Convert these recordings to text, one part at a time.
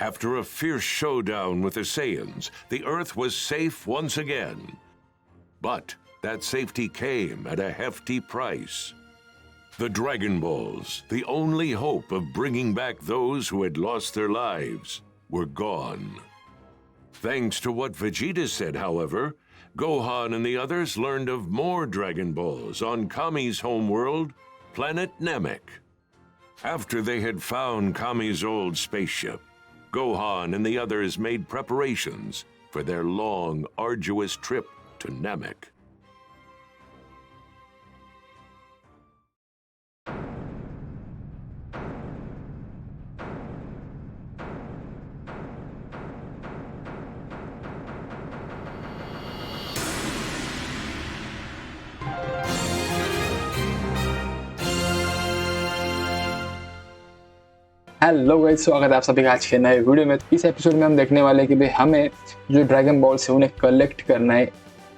After a fierce showdown with the Saiyans, the Earth was safe once again. But that safety came at a hefty price. The Dragon Balls, the only hope of bringing back those who had lost their lives, were gone. Thanks to what Vegeta said, however, Gohan and the others learned of more Dragon Balls on Kami's homeworld, planet Namek. After they had found Kami's old spaceship, Gohan and the others made preparations for their long, arduous trip to Namek. Hello guys, स्वागत है आप सभी का आज के नए video में। इस एपिसोड में हम देखने वाले हैं कि भाई हमें जो ड्रैगन बॉल्स है उन्हें कलेक्ट करना है।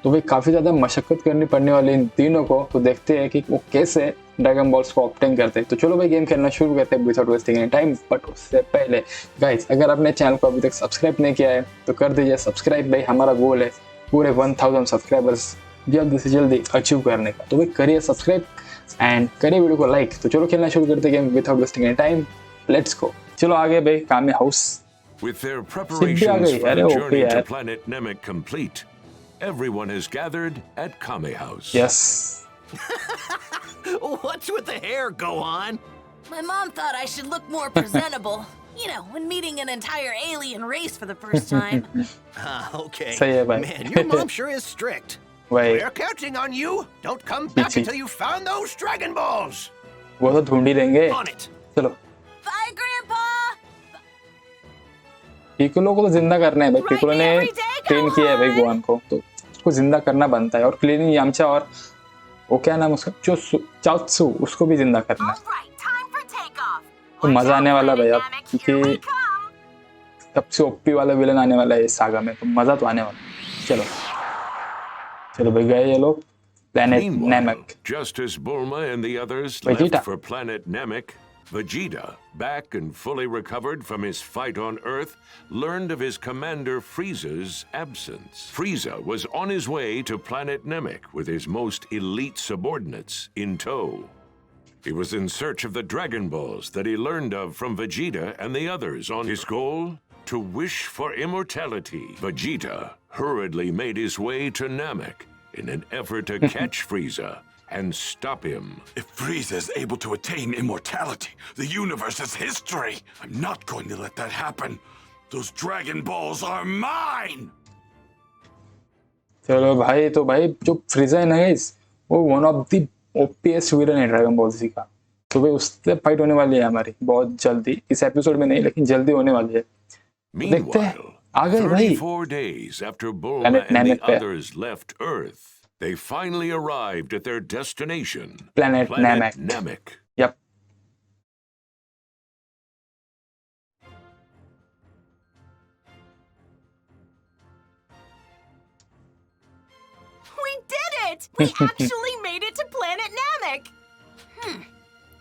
तो भाई काफ़ी ज़्यादा मशक्क़त करनी पड़ने वाली इन तीनों को। तो देखते हैं कि वो कैसे ड्रैगन बॉल्स को ऑब्टेन करते हैं। तो चलो भाई गेम खेलना शुरू करते हैं without wasting any time. But उससे पहले गाइस, अगर आपने चैनल को अभी तक सब्सक्राइब नहीं किया है तो कर दीजिए सब्सक्राइब। भाई हमारा गोल है पूरे 1000 सब्सक्राइबर्स जल्दी से जल्दी अचीव करने का। तो भाई करिए सब्सक्राइब एंड करिए वीडियो को लाइक। तो चलो खेलना शुरू करते हैं game without wasting any time. Let's go. चलो आगे भाई कामे house. With their preparations for the journey to planet Namek complete, everyone has gathered at Kame House. Yes. What's with the hair, Gohan? My mom thought I should look more presentable. You know, when meeting an entire alien race for the first time. Okay. सही है भाई। Man, your mom sure is strict. भाई We're counting on you. Don't come back until you found those Dragon Balls. वो तो ढूंढ ही लेंगे। On it. चलो। Bye, Grandpa. Piccolo को तो जिंदा करना है भाई। पिकोलो ने ट्रेन किया है भाई गोहान को, तो उसको जिंदा करना बनता है। और क्लीनिंग यामचा और वो क्या नाम उसका चाओत्सु, उसको भी जिंदा करना है। तो मजा आने वाला भाई अब, क्योंकि सबसे ओपी वाला विलन आने वाला है इस सागा में, तो मजा तो आने वाला। चलो चलो भाई गए ये लोग planet Namek. Just as Bulma and the others Vegeta left for planet Namek, Vegeta, back and fully recovered from his fight on Earth, learned of his commander Frieza's absence. Frieza was on his way to planet Namek with his most elite subordinates in tow. He was in search of the Dragon Balls that he learned of from Vegeta and the others on his goal to wish for immortality. Vegeta hurriedly made his way to Namek in an effort to catch Frieza and stop him. If Frieza is able to attain immortality, the universe is history. I'm not going to let that happen. Those Dragon Balls are mine! चलो भाई, तो भाई जो फ्रीजा है ना guys, वो one of the ओपीएस्ट villain है dragon ball जी का। तो भाई उससे फाइट होने वाली है हमारी बहुत जल्दी। इस एपिसोड में नहीं, लेकिन जल्दी होने वाली है। देखते हैं आगे भाई। 34 days after Bulma and the others left Earth, they finally arrived at their destination, planet Namek. Yep. We did it! We actually made it to planet Namek.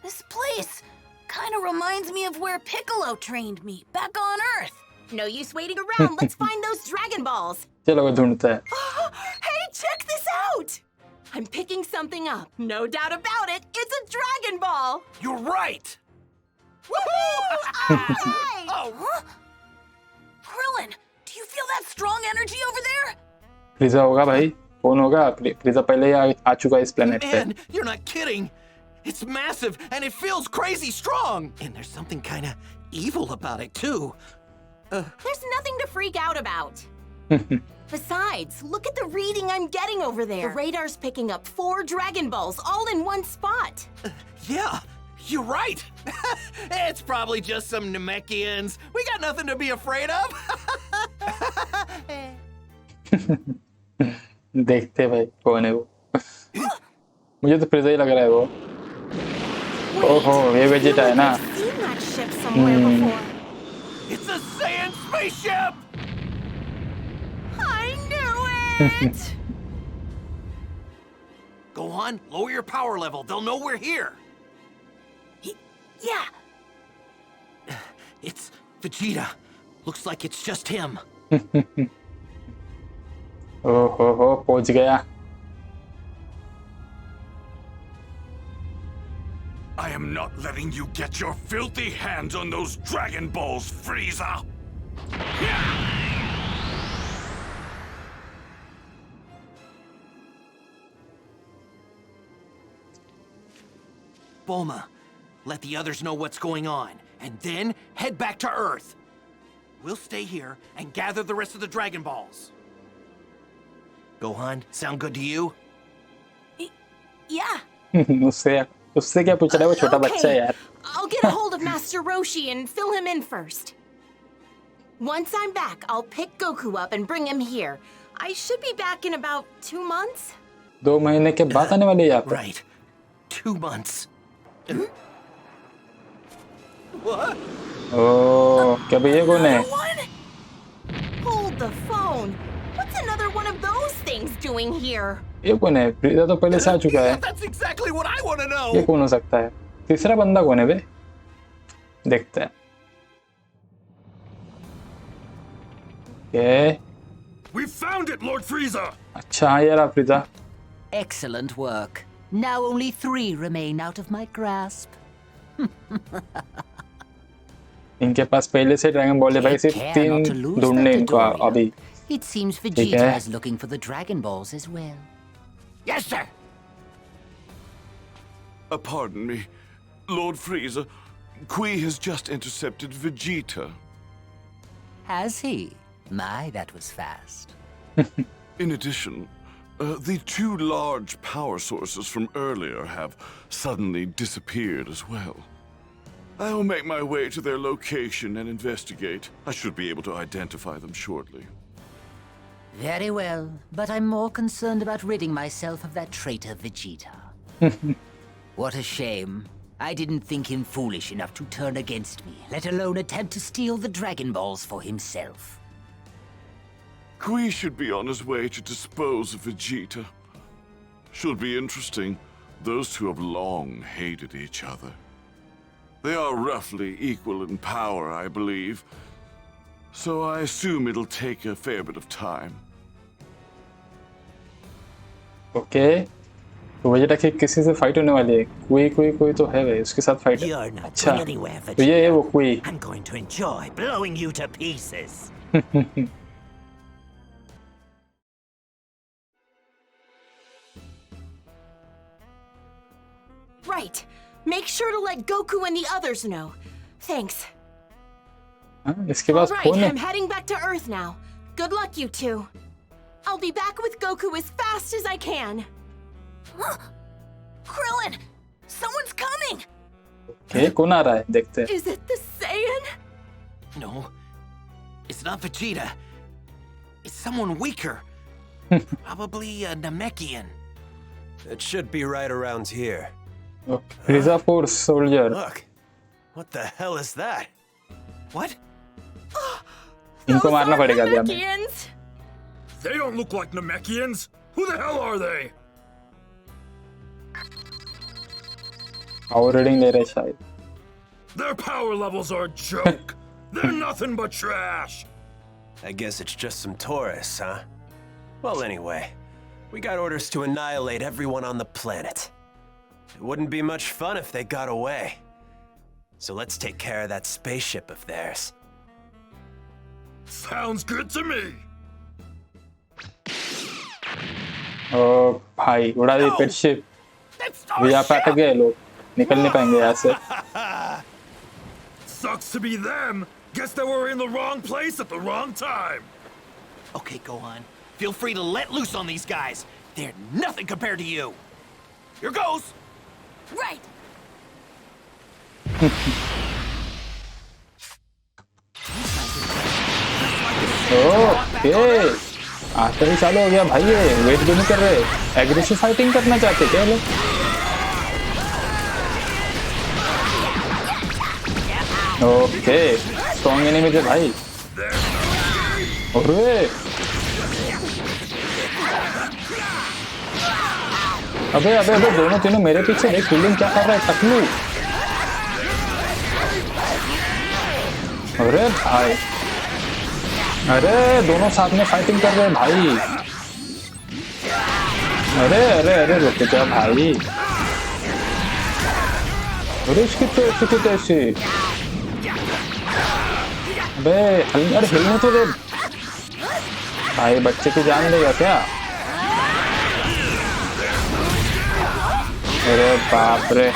This place kind of reminds me of where Piccolo trained me back on Earth. No use waiting around. Let's find those Dragon Balls. चलो ढूंढते हैं। Hey, check this out! I'm picking something up. No doubt about it. It's a Dragon Ball. You're right. Woohoo! Hey! Oh. Huh? Krillin, do you feel that strong energy over there? फ्रीजा होगा भाई, कौन होगा? फ्रीजा पहले ही आ चुका है इस planet पे। Man, you're not kidding. It's massive and it feels crazy strong. And there's something kind of evil about it too. There's nothing to freak out about. Besides, look at the reading I'm getting over there. The radar's picking up 4 Dragon Balls all in one spot. Yeah, you're right. It's probably just some Namekians. We got nothing to be afraid of. देखते भाई कौन है वो। मुझे तो फ्रीजा ही लग रहा है वो। ओहो, ये वेजिटा है ना। Seen that ship somewhere before. It's a Saiyan spaceship! I knew it! Gohan, lower your power level. They'll know we're here. Yeah. It's Vegeta. Looks like it's just him. ओहो पहुंच गया। I am not letting you get your filthy hands on those Dragon Balls, Frieza! Bulma, let the others know what's going on, and then head back to Earth. We'll stay here and gather the rest of the Dragon Balls. Gohan, sound good to you? Yeah. उससे क्या पूछ रहा है वो छोटा बच्चा है यार। I'll get a hold of Master Roshi and fill him in first. Once I'm back, I'll pick Goku up and bring him here. I should be back in about 2 months. 2 महीने के बाद आने वाले यहाँ पे। Right. 2 months. What? ओह क्या भैया कौन है? Hold the phone. What's another one of those things doing here? ये कौन है? फ्रीजा तो पहले से आ चुका है। That's exactly what I want to know. ये कौन हो सकता है? तीसरा बंदा कौन है बे? देखते हैं। Okay. We found it, Lord Frieza! अच्छा हाँ यार फ्रीजा। Excellent work. Now only 3 remain out of my grasp. इनके पास पहले से ड्रैगन बॉल है भाई, सिर्फ 3 ढूंढने इनको अभी। It seems Vegeta is looking for the Dragon Balls as well. Yes, sir. Pardon me, Lord Frieza. Qui has just intercepted Vegeta. Has he? My, that was fast. In addition, the 2 large power sources from earlier have suddenly disappeared as well. I will make my way to their location and investigate. I should be able to identify them shortly. Very well, but I'm more concerned about ridding myself of that traitor Vegeta. What a shame. I didn't think him foolish enough to turn against me, let alone attempt to steal the Dragon Balls for himself. Qui should be on his way to dispose of Vegeta. Should be interesting. Those 2 have long hated each other. They are roughly equal in power, I believe. So I assume it'll take a fair bit of time. Okay. तो Vegeta की किसी से fight होने वाली है। कोई तो है भाई, उसके साथ फाइट है। You're not अच्छा going anywhere, तो ये है वो कोई। I'm going to enjoy blowing you to pieces. Right. Make sure to let Goku and the others know. Thanks. इसके All पास right, फोन है। I'm heading back to Earth now. Good luck, you 2. I'll be back with Goku as fast as I can. Krillin! Someone's coming! Okay, कौन आ रहा है? देखते हैं। Is it the Saiyan? No. It's not Vegeta. It's someone weaker. Probably a Namekian. It should be right around here. Frieza Force Soldier. Look. What the hell is that? What? इनको मारना पड़ेगा अभी हमें। Namekians? They don't look like Namekians! Who the hell are they? Power reading ले रहे शायद। Their power levels are a joke! They're nothing but trash! I guess it's just some tourists, huh? Well, anyway, we got orders to annihilate everyone on the planet. It wouldn't be much fun if they got away. So let's take care of that spaceship of theirs. Sounds good to me! ओ भाई उड़ा दी spaceship. अभी यहाँ पे अटक गए लोग, निकल नहीं पाएंगे यहाँ से। Sucks to be them! Guess they were in the wrong place at the wrong time! Okay, Gohan. Feel free to let loose on these guys. They're nothing compared to you. Here goes! Right! Okay आता ही चालू हो गया भाई, ये wait भी नहीं कर रहे, एग्रेसिव फाइटिंग करना चाहते क्या लोग? ओके स्ट्रॉन्ग एनिमी थे भाई। अरे अबे अबे अबे दोनों तीनों मेरे पीछे देख, फील्डिंग क्या कर रहा है टकलू। अरे भाई अरे दोनों साथ में फाइटिंग कर रहे हैं भाई। अरे अरे अरे रुक जा भाई। अरे इसकी तो ऐसे अबे अरे हिलने तो दे भाई, बच्चे की जान लेगा क्या? अरे बाप रे।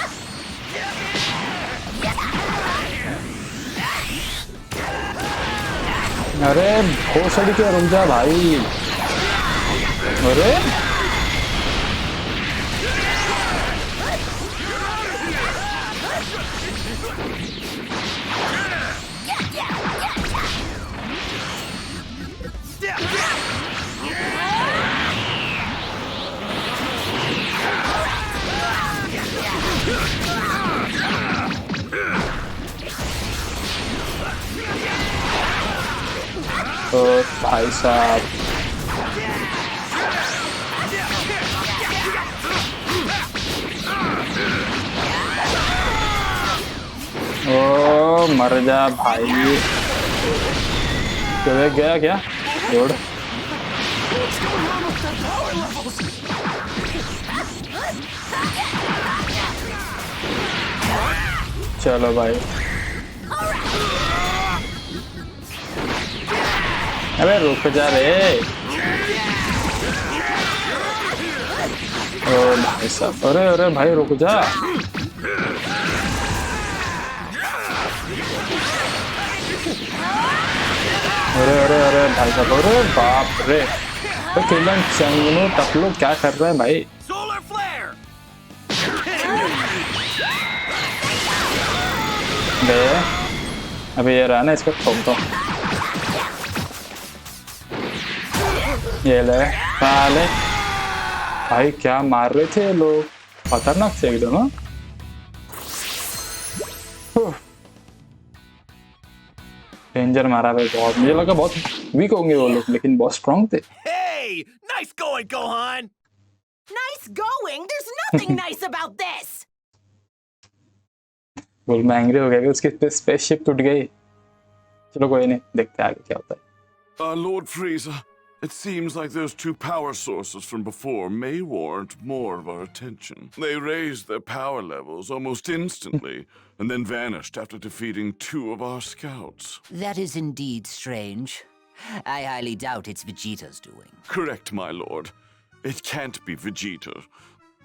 अरे भोसड़ी के रुक जा भाई। अरे तो भाई साहब ओ मर जा भाई। तो गया क्या जोड़? चलो भाई। अबे रुक जा रे। ओ भाई साहब, अरे अरे भाई रुक जा। अरे अरे अरे भाई साहब, अरे बाप रे। तो किलन चंगनू टपलो क्या कर रहे हैं भाई? बे अबे ये रहा ना, इसको ठोक दो। ये ले साले भाई, क्या मार रहे थे लोग, खतरनाक से एकदम। हाँ डेंजर मारा भाई बहुत। मुझे लगा बहुत वीक होंगे वो लोग, लेकिन बहुत स्ट्रांग थे। Hey, nice going, Gohan. Nice going? There's nothing nice about this. बोल मैं एंग्री हो गया कि उसकी स्पेसशिप टूट गई। चलो कोई नहीं, देखते हैं आगे क्या होता है। Lord Frieza, it seems like those two power sources from before may warrant more of our attention. They raised their power levels almost instantly and then vanished after defeating two of our scouts. That is indeed strange. I highly doubt it's Vegeta's doing. Correct, my lord. It can't be Vegeta.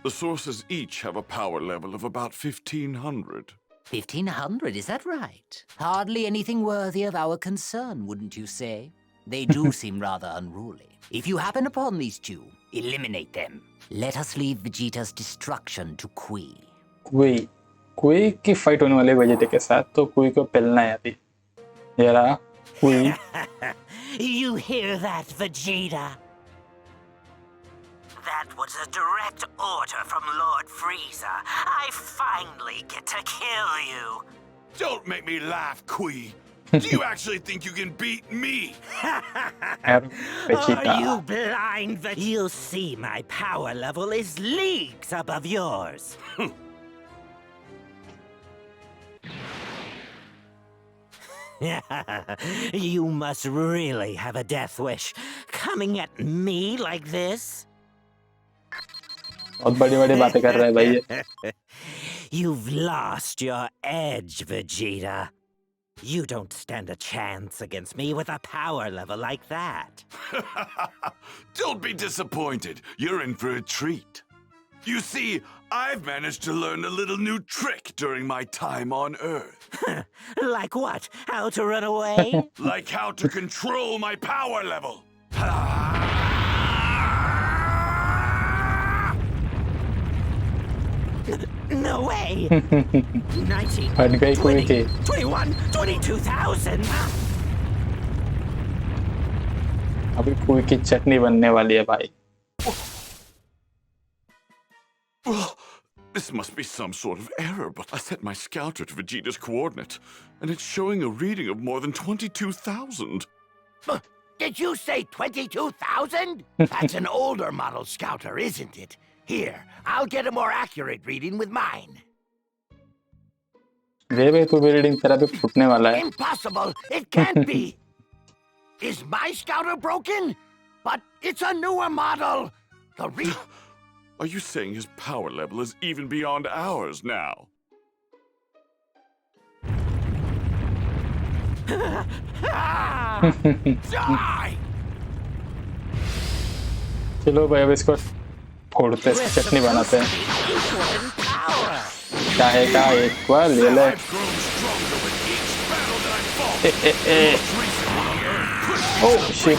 The sources each have a power level of about 1500. 1500, is that right? Hardly anything worthy of our concern, wouldn't you say? They do seem rather unruly. If you happen upon these two, eliminate them. Let us leave Vegeta's destruction to Kui. Kui की fight होने वाले Vegeta के साथ, तो Kui को पेलना है अभी। ये रहा Kui। You hear that, Vegeta? That was a direct order from Lord Frieza. I finally get to kill you. Don't make me laugh, Kui. Do you actually think you can beat me? Are you blind that you'll see my power level is leagues above yours? You must really have a death wish, coming at me like this. बहुत बड़ी-बड़ी बातें कर रहा है भाई ये। You've lost your edge, Vegeta. You don't stand a chance against me with a power level like that. Don't be disappointed. You're in for a treat. You see, I've managed to learn a little new trick during my time on Earth. Like what? How to run away? Like how to control my power level. No way! 19, हट गई Kui 20, की। 21, 22,000! अभी Kui की चटनी बनने वाली है भाई। This must be some sort of error, but I set my scouter to Vegeta's coordinate, and it's showing a reading of more than 22,000. Did you say 22,000? That's an older model scouter, isn't it? Here, I'll get a more accurate reading with mine. दे भाई तू भी reading, तेरा भी फूटने वाला है। Impossible! It can't be! Is my scouter broken? But it's a newer model. Are you saying his power level is even beyond ours now? Die! चलो भाई अब इसको फोड़ते हैं, चटनी बनाते हैं। क्या है का इक्वल ये ले। Oh shit.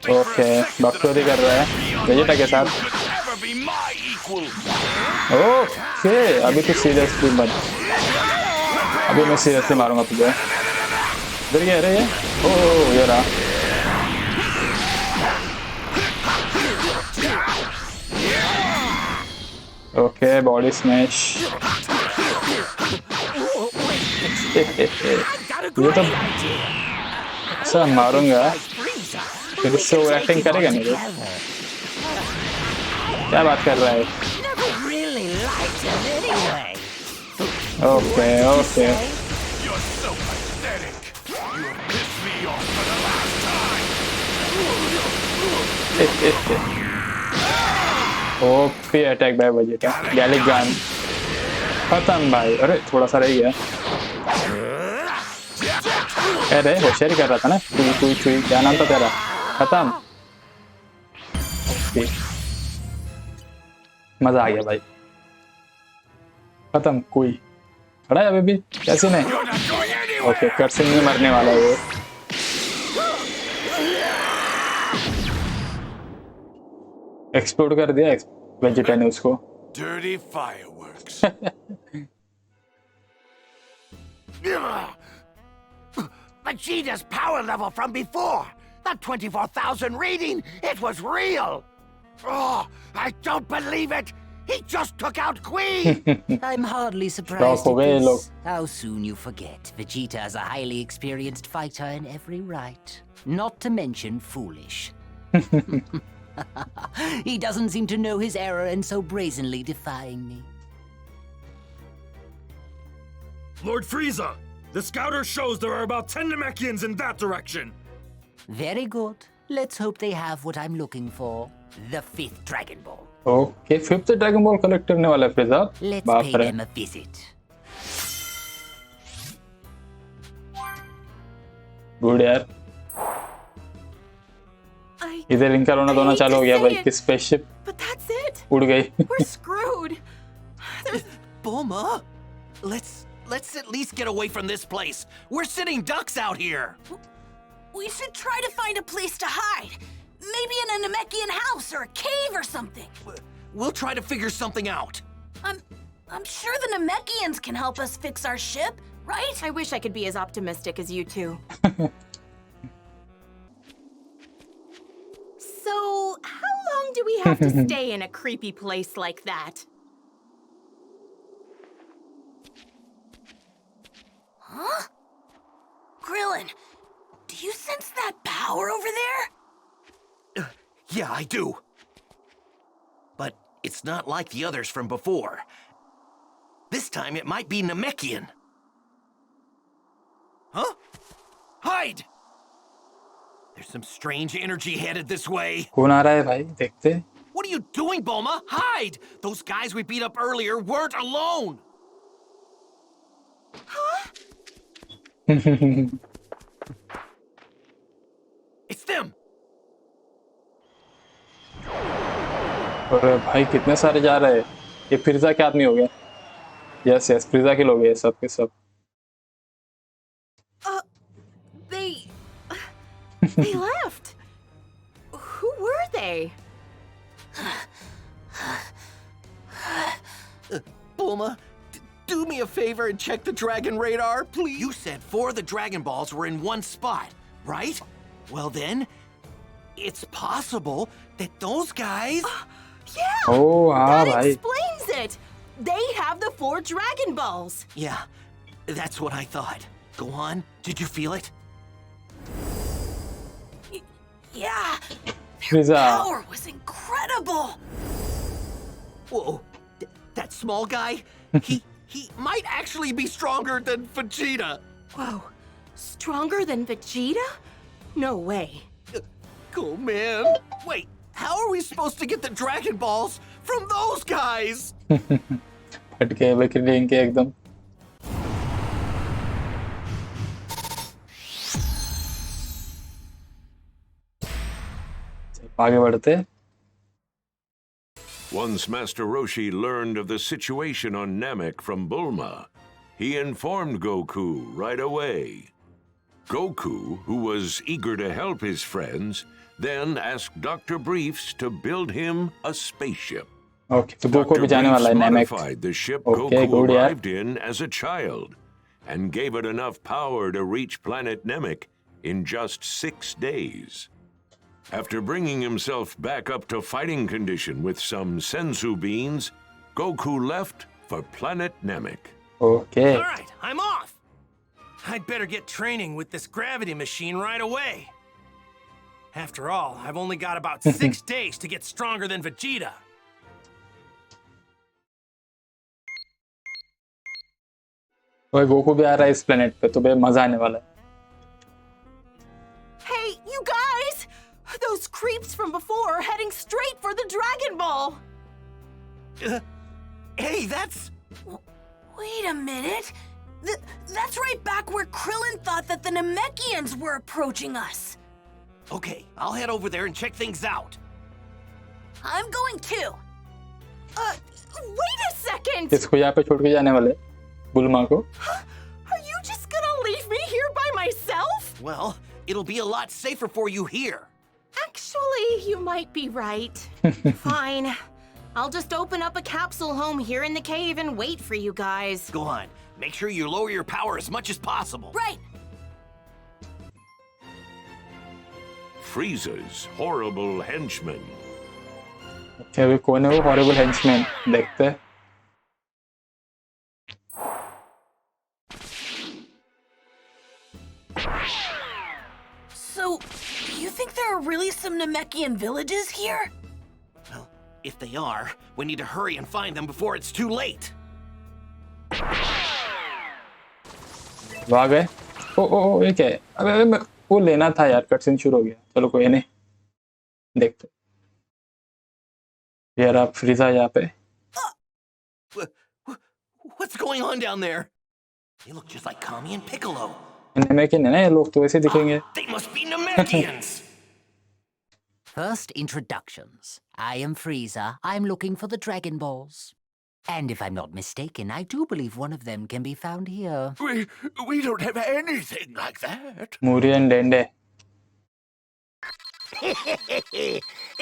ओके डॉक्टरी कर रहा है वेजिटा के साथ। ओके अभी तो सीरियसली मत, अभी मैं सीरियसली मारूंगा तुझे। इधर क्या है ये? ओह ये रहा। Okay body smash. ये तो ऐसा मारूंगा फिर इससे वो एक्टिंग करेगा नहीं। क्या बात कर रहा है? Okay okay okay attack by Vegeta. Galick gun खत्म भाई। अरे थोड़ा सा रह गया। अरे होशियारी कर रहा था ना। तू क्या नाम था तेरा? खत्म। ओके मजा आ गया भाई। खत्म। कोई खड़ा है अभी भी? कैसे नहीं? ओके कटसिन में मरने वाला है वो। एक्सप्लोड कर दिया वेजिटा ने उसको। Dirty fireworks. Vegeta's power level from before. That 24,000 reading, it was real. Oh, I don't believe it. He just took out Queen. I'm hardly surprised at this. How soon you forget. Vegeta is a highly experienced fighter in every right. Not to mention foolish. He doesn't seem to know his error and so brazenly defying me. Lord Frieza! The scouter shows there are about 10 Namekians in that direction! Very good. Let's hope they have what I'm looking for. The 5th Dragon Ball. Okay, 5th Dragon Ball collect करने वाला है फ्रीजा। Let's pay them a visit. Good यार। इधर इनका रोना धोना चालू हो गया भाई कि स्पेसशिप उड़ गई। We're screwed. Bulma, let's at least get away from this place. We're sitting ducks out here. We should try to find a place to hide. Maybe in a Namekian house or a cave or something. We'll try to figure something out. I'm sure the Namekians can help us fix our ship, right? I wish I could be as optimistic as you two. So, how long do we have to stay in a creepy place like that? Huh? Krillin, do you sense that power over there? Yeah, I do. But it's not like the others from before. This time it might be Namekian. Huh? Hide! There's some strange energy headed this way. कौन आ रहा है भाई? देखते। What are you doing, Bulma? Hide! Those guys we beat up earlier weren't alone. Huh? It's them. अरे भाई कितने सारे जा रहे हैं। ये फ्रीजा के आदमी हो गए। यस यस फ्रीजा के लोग हैं सब के सब। They left. Who were they? Bulma, do me a favor and check the Dragon Radar, please. You said 4 of the Dragon Balls were in one spot, right? Well then, it's possible that those guys... Yeah! Oh, that bhai. explains it! They have the 4 Dragon Balls! Yeah, that's what I thought. Gohan, did you feel it? Yeah, their Frieza. power was incredible. Whoa, that small guy? he might actually be stronger than Vegeta. Whoa, stronger than Vegeta? No way. Cool, man. Wait, how are we supposed to get the Dragon Balls from those guys? फट गए विक्रेटिंग के एकदम। आगे बढ़ते। Once Master Roshi learned of the situation on Namek from Bulma, he informed Goku right away. Goku, who was eager to help his friends, then asked Dr. Briefs to build him a spaceship. Okay, तो Goku भी जाने वाला है Namek. Modified the ship Okay, Goku good, yeah. arrived in as a child, and gave it enough power to reach planet Namek in just 6 days. After bringing himself back up to fighting condition with some senzu beans, Goku left for planet Namek. Okay. All right, I'm off. I'd better get training with this gravity machine right away. After all, I've only got about 6 days to get stronger than Vegeta. भाई Goku भी आ रहा है इस planet पे, तो भाई मजा आने वाला है। Hey, you guys! Those creeps from before are heading straight for the Dragon Ball! Hey, that's... Wait a minute. That's right back where Krillin thought that the Namekians were approaching us. Okay, I'll head over there and check things out. I'm going too. Wait a second! इसको यहाँ पे छोड़ के जाने वाले बुल्मा को। Are you just gonna leave me here by myself? Well, it'll be a lot safer for you here. Actually, you might be right. Fine. I'll just open up a capsule home here in the cave and wait for you guys. Gohan, make sure you lower your power as much as possible. Right. Frieza's horrible henchman. Okay, अभी कौन है वो horrible henchman? देखते हैं। So, you think there are really some Namekian villages here? Well, if they are, we need to hurry and find them before it's too late. वो आ गए। ओ ये क्या है? अबे वो लेना था यार, कटसीन शुरू हो गया। चलो कोई नहीं, देखते। यार आप फ्रीजा यहाँ पे। What's going on down there? They look just like Kami and Piccolo. Namekian है ना ये लोग, तो वैसे दिखेंगे। They must be Namekians. First introductions. I am Frieza. I'm looking for the Dragon Balls. And if I'm not mistaken, I do believe one of them can be found here. We don't have anything like that. Moori and Dende.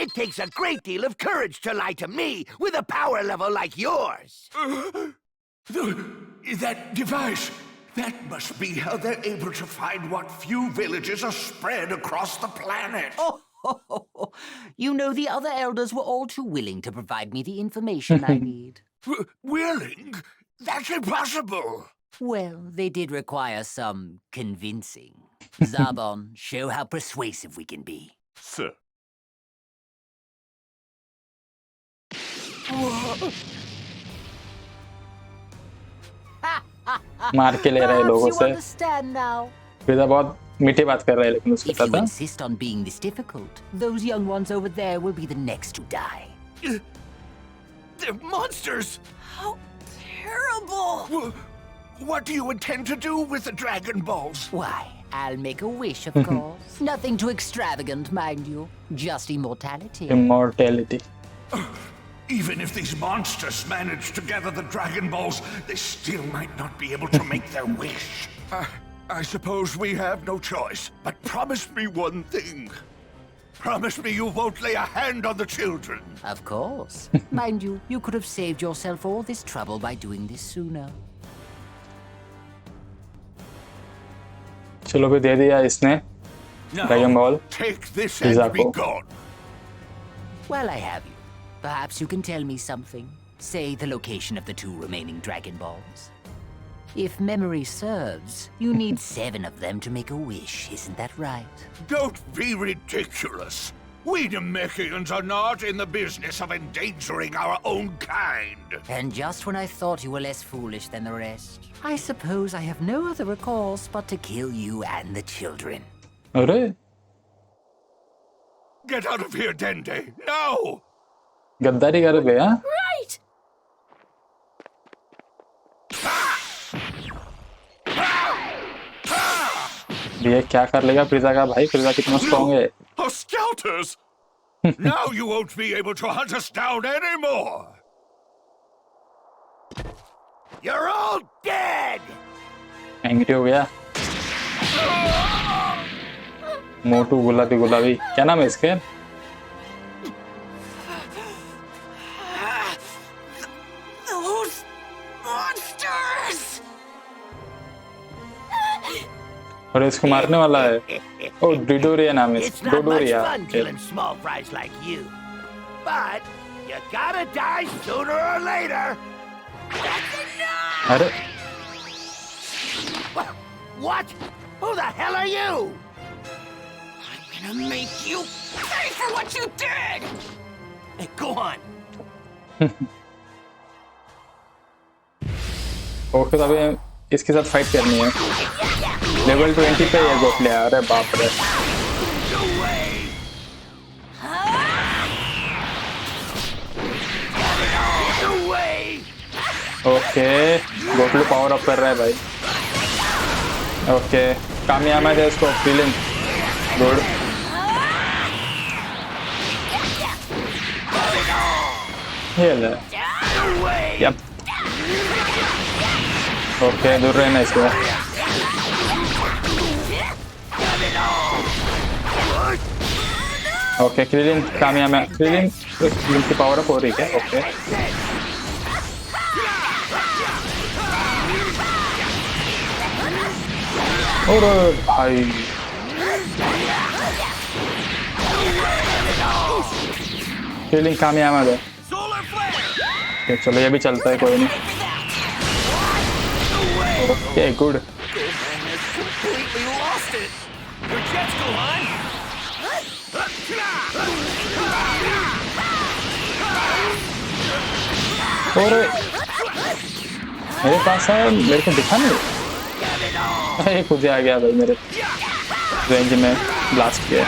It takes a great deal of courage to lie to me with a power level like yours. That device, that must be how they're able to find what few villages are spread across the planet. Oh, you know the other elders were all too willing to provide me the information I need. Willing? That's impossible. Well, they did require some convincing. Zabon, show how persuasive we can be. Sir. मार के ले रहे हैं लोगों Perhaps you से। understand now. फ्रीजा बहुत मीठी बात कर रहा है, लेकिन उसको If you पता। insist on being this difficult, those young ones over there will be the next to die. They're monsters. How terrible. What do you intend to do with the Dragon Balls? Why, I'll make a wish, of course. Nothing too extravagant, mind you. Just immortality. Immortality. Even if these monsters manage to gather the Dragon Balls, they still might not be able to make their wish. I suppose we have no choice. But promise me one thing. Promise me you won't lay a hand on the children. Of course. Mind you, you could have saved yourself all this trouble by doing this sooner. चलो भी दे दिया इसने dragon ball Take this फ्रीजा and be को। gone. Well, I have you. Perhaps you can tell me something. Say the location of the 2 remaining Dragon Balls. If memory serves, you need 7 of them to make a wish, isn't that right? Don't be ridiculous. We Namekians are not in the business of endangering our own kind. And just when I thought you were less foolish than the rest, I suppose I have no other recourse but to kill you and the children. अरे Get out of here, Dende! No! गद्दारी कर रहे हैं Right! ये क्या कर लेगा फ्रीजा का भाई फ्रीजा कितना स्ट्रांग है Our scouters! Now you won't be able to hunt us down anymore! You're all dead! Angry हो गया मोटू गुलाबी गुलाबी क्या नाम है इसके Those monsters! और इसको मारने वाला है ओ डिडोरिया नाम है It's not much डोडोरिया fun killing small fries like you. But you gotta die sooner or later. That's enough! अरे What? Who the hell are you? I'm gonna make you pay for what you did! Hey, Gohan! Okay तो अभी इसके साथ fight करनी है level 20 पे ये गोपले अरे बाप रे ओके गोपले पावर अप कर रहा है भाई ओके कामयाब है इसको फीलिंग गुड ये ले यप ओके दूर रहना इसको ओके क्रिलिन कामयाब है क्रिलिन की पावर अप हो रही है ओके और भाई क्रिलिन कामयाब है ओके चलो ये भी चलता है कोई नहीं okay good Completely lost it! Your jets, Gohan! और मेरे पास है मेरे को दिखा नहीं खुद आ गया भाई मेरे रेंज में ब्लास्ट किया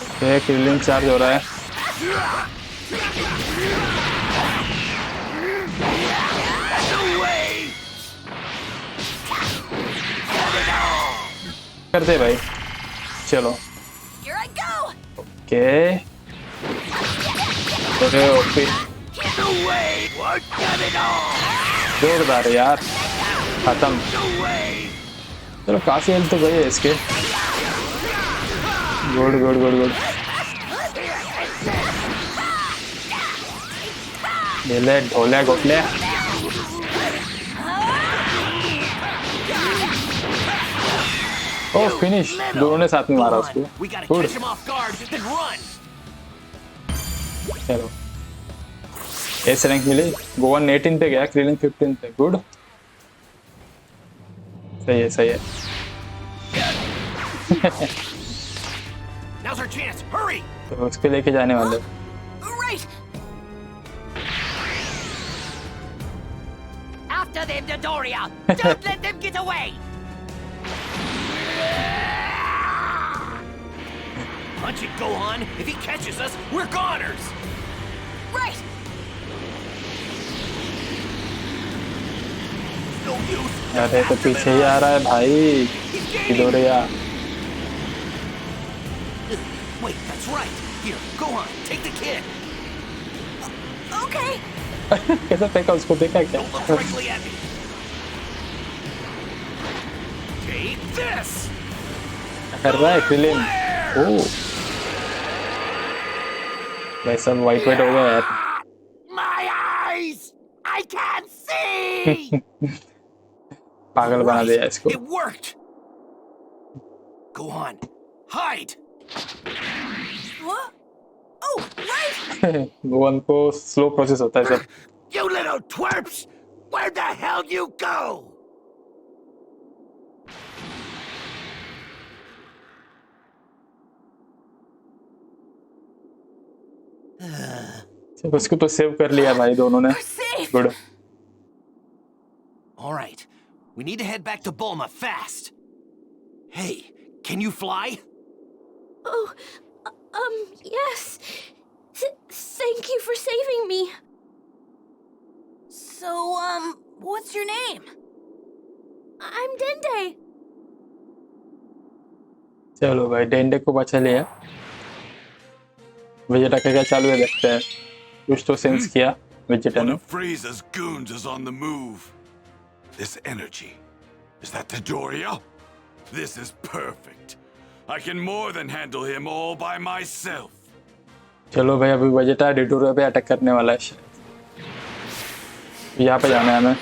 ओके किलिंग चार्ज हो रहा है करते भाई चलो Here I go! Okay okay जोरदार है यार खत्म चलो काफी हेल्थ तो गई है इसके good good good good Dhole Dhole गोपले ओ फिनिश दोनों ने साथ में मारा उसको We gotta good catch him off guard, then run! चलो एस रैंक मिली गोवन 18 पे गया क्रिलिन 15 पे गुड सही है Now's our chance, hurry! तो उसके लेके जाने वाले Right! After them, Dodoria! Don't let them get away! Punch it, Gohan! If he catches us, we're goners! Right! No use! अरे तो पीछे ही आ रहा है भाई डोरिया Wait, that's right! Here, Gohan, take the kid! Okay! कैसा फेंका उसको देखा क्या Don't look directly at me! Take this! कर रहा है क्रिलिन ओ भाई सब वाइट वाइट हो गया यार My eyes! I can't see! पागल बना दिया इसको It worked! Gohan, hide! What? Oh, right! Goan को स्लो प्रोसेस होता है सब You little twerps! Where the hell you go? उसको तो सेव कर लिया भाई दोनों ने We're safe! Good All right, We need to head back to Bulma fast. Hey, can you fly? Oh, yes. Thank you for saving me. So, what's your name? I'm Dende. चलो भाई डेंडे को बचा लिया। वेजेटा का क्या चालू है देखते हैं। कुछ तो सेंस किया वेजेटा One ने। of Frieza's goons is on the move. This energy, is that Dodoria? This is perfect. I can more than handle him all by myself. चलो भाई अभी वेजेटा डिटोरिया पे अटैक करने वाला है। यहाँ पे जाना है हमें।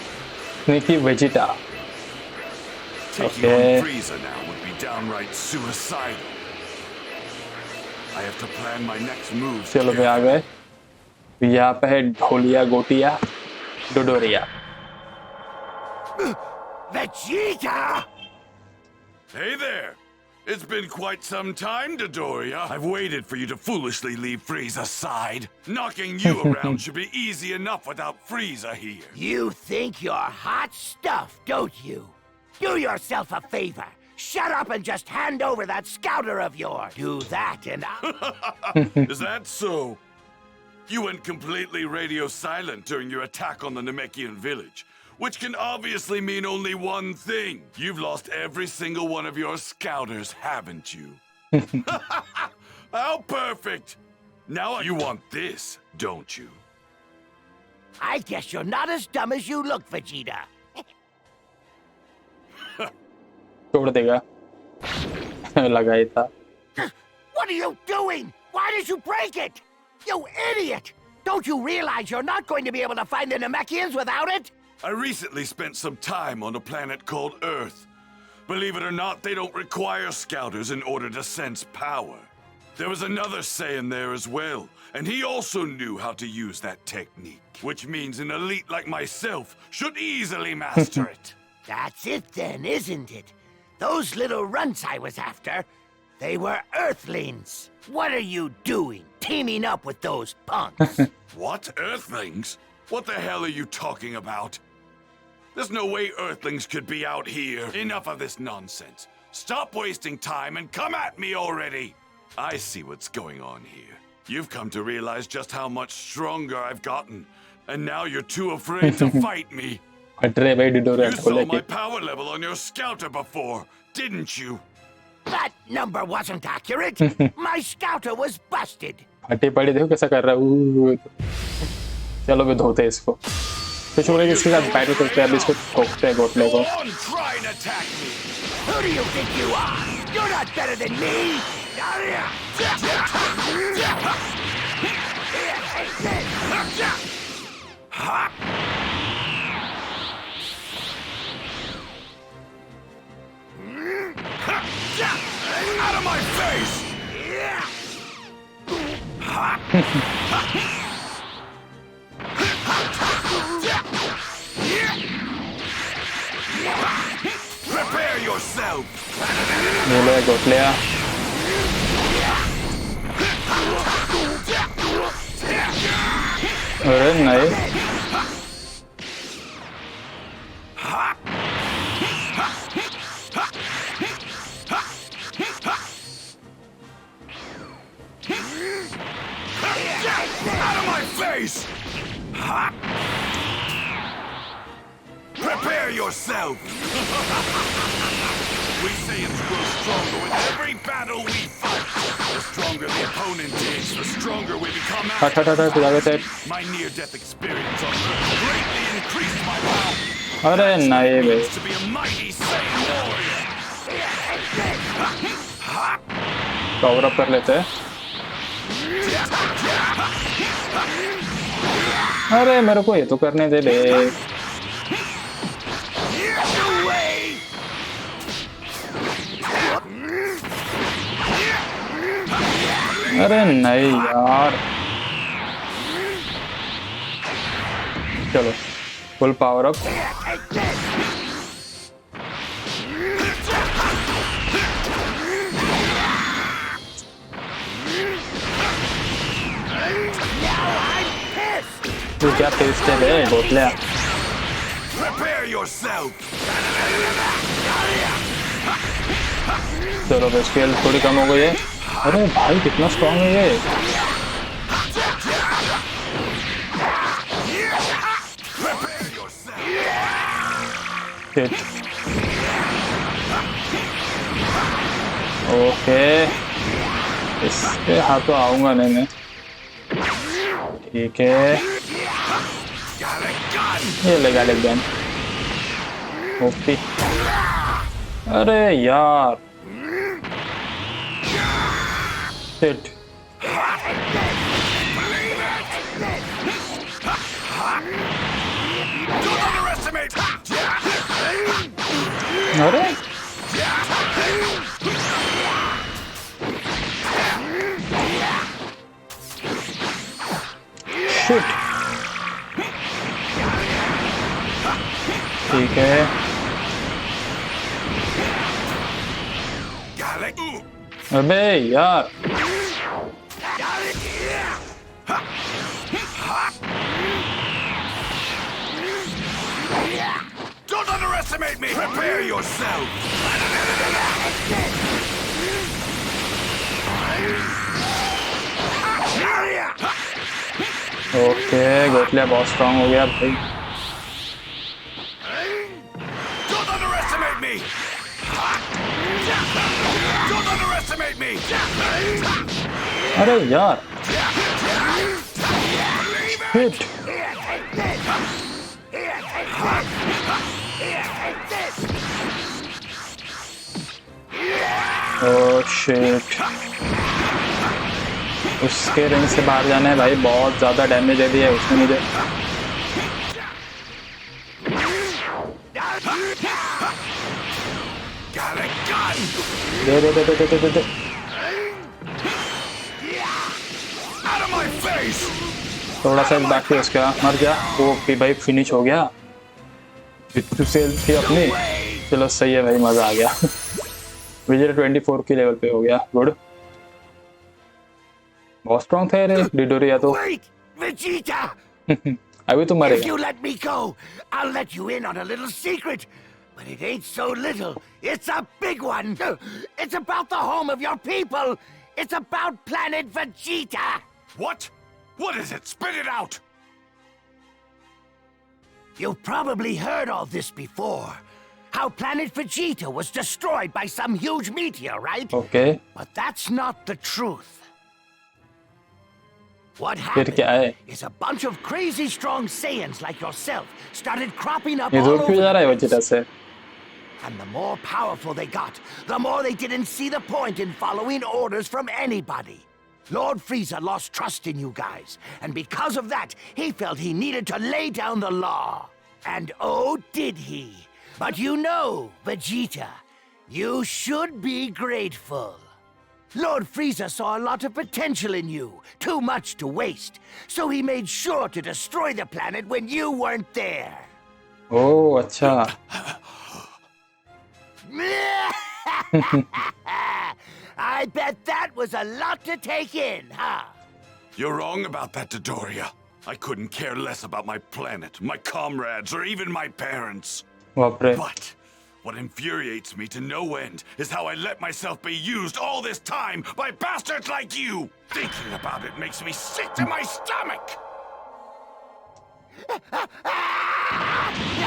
Sneaky वेजेटा। Taking on Frieza now would be downright suicidal. I have to plan my next moves. चलो भाई आ गए। यहाँ पे है ढोलिया गोटिया डोडोरिया। Vegeta! Hey there! It's been quite some time, Dodoria. I've waited for you to foolishly leave Frieza's side. Knocking you around should be easy enough without Frieza here. You think you're hot stuff, don't you? Do yourself a favor. Shut up and just hand over that scouter of yours. Do that and Is that so? You went completely radio silent during your attack on the Namekian village, which can obviously mean only one thing. You've lost every single one of your scouters, haven't you? How perfect! Now you want this, don't you? I guess you're not as dumb as you look, Vegeta. तोड़ देगा। लगाया था। What are you doing? Why did you break it? You idiot! Don't you realize you're not going to be able to find the Namekians without it? I recently spent some time on a planet called Earth. Believe it or not, they don't require scouters in order to sense power. There was another Saiyan there as well, and he also knew how to use that technique, which means an elite like myself should easily master it. That's it then, isn't it? Those little runts I was after, they were Earthlings. What are you doing, teaming up with those punks? What? Earthlings? What the hell are you talking about? There's no way Earthlings could be out here. Enough of this nonsense. Stop wasting time and come at me already. I see what's going on here. You've come to realize just how much stronger I've gotten, and now you're too afraid to fight me. You saw my power level on your scouter before, didn't you? That number wasn't accurate. My scouter was busted. हटे पड़ी देखो कैसा कर रहा है। चलो भी धोते इसको। तो छोड़े इसके साथ बैटल करते हैं। अभी इसको ठोकते हैं गोटले को। Who do you think you are? You're not better than me. Out of my face! Prepare yourself! गोले गोटले अरे नहीं Out of my face! Prepare yourself! We Saiyans grow stronger with every battle we fight. The stronger the opponent is, the stronger we become after. My near-death experience on Earth greatly increased my power. अरे नहीं बे To be a mighty Saiyan warrior. Cover up कर लेते हैं। अरे मेरे को ये तो करने दे बे। अरे नहीं यार। चलो फुल पावर अप। तू क्या टेस्ट है बे गोटले? Prepare yourself. चलो बस स्केल थोड़ी कम हो गई है। अरे भाई कितना स्ट्रांग है ये। ओके इसके हाथों आऊंगा नहीं मैं। ठीक है ये लगा ले गन। ओके अरे यार शिट। अरे शिट ठीक है। अबे यार Don't underestimate me. Prepare yourself. Okay गोटलिया बहुत स्ट्रांग हो गया भाई। Don't underestimate me. Don't underestimate me. अरे यार शिट। ओह शिट उसके रिंग से बाहर जाना है भाई। बहुत ज्यादा डैमेज दे दिया है उसने मुझे। दे दे दे दे दे दे दे। थोड़ा सा बाकी उसका मर गया। ओके भाई फिनिश हो गया। बिट्टू सेल थी अपनी। चलो सही है भाई मजा आ गया। विजेटा 24 की लेवल पे हो गया। गुड बहुत स्ट्रांग थे रे डिडोरिया तो। Vegeta! अभी तो If मरेगा। you let me go, I'll let you in on a little secret. But it ain't so little. It's a big one. It's about the home of your people. It's about planet Vegeta. What? What is it? Spit it out. You've probably heard all this before. How planet Vegeta was destroyed by some huge meteor, right? Okay. But that's not the truth. What फिर क्या है? happened is a bunch of crazy strong Saiyans like yourself started cropping up ये all दूर over क्यों जा रहा है the Vegeta place. से? And the more powerful they got, the more they didn't see the point in following orders from anybody. Lord Frieza lost trust in you guys, and because of that, he felt he needed to lay down the law. And oh, did he. But you know, Vegeta, you should be grateful. Lord Frieza saw a lot of potential in you, too much to waste, so he made sure to destroy the planet when you weren't there. Oh, अच्छा। I bet that was a lot to take in, huh? You're wrong about that, Dodoria. I couldn't care less about my planet, my comrades, or even my parents. बाप रे। But what infuriates me to no end is how I let myself be used all this time by bastards like you. Thinking about it makes me sick to my stomach.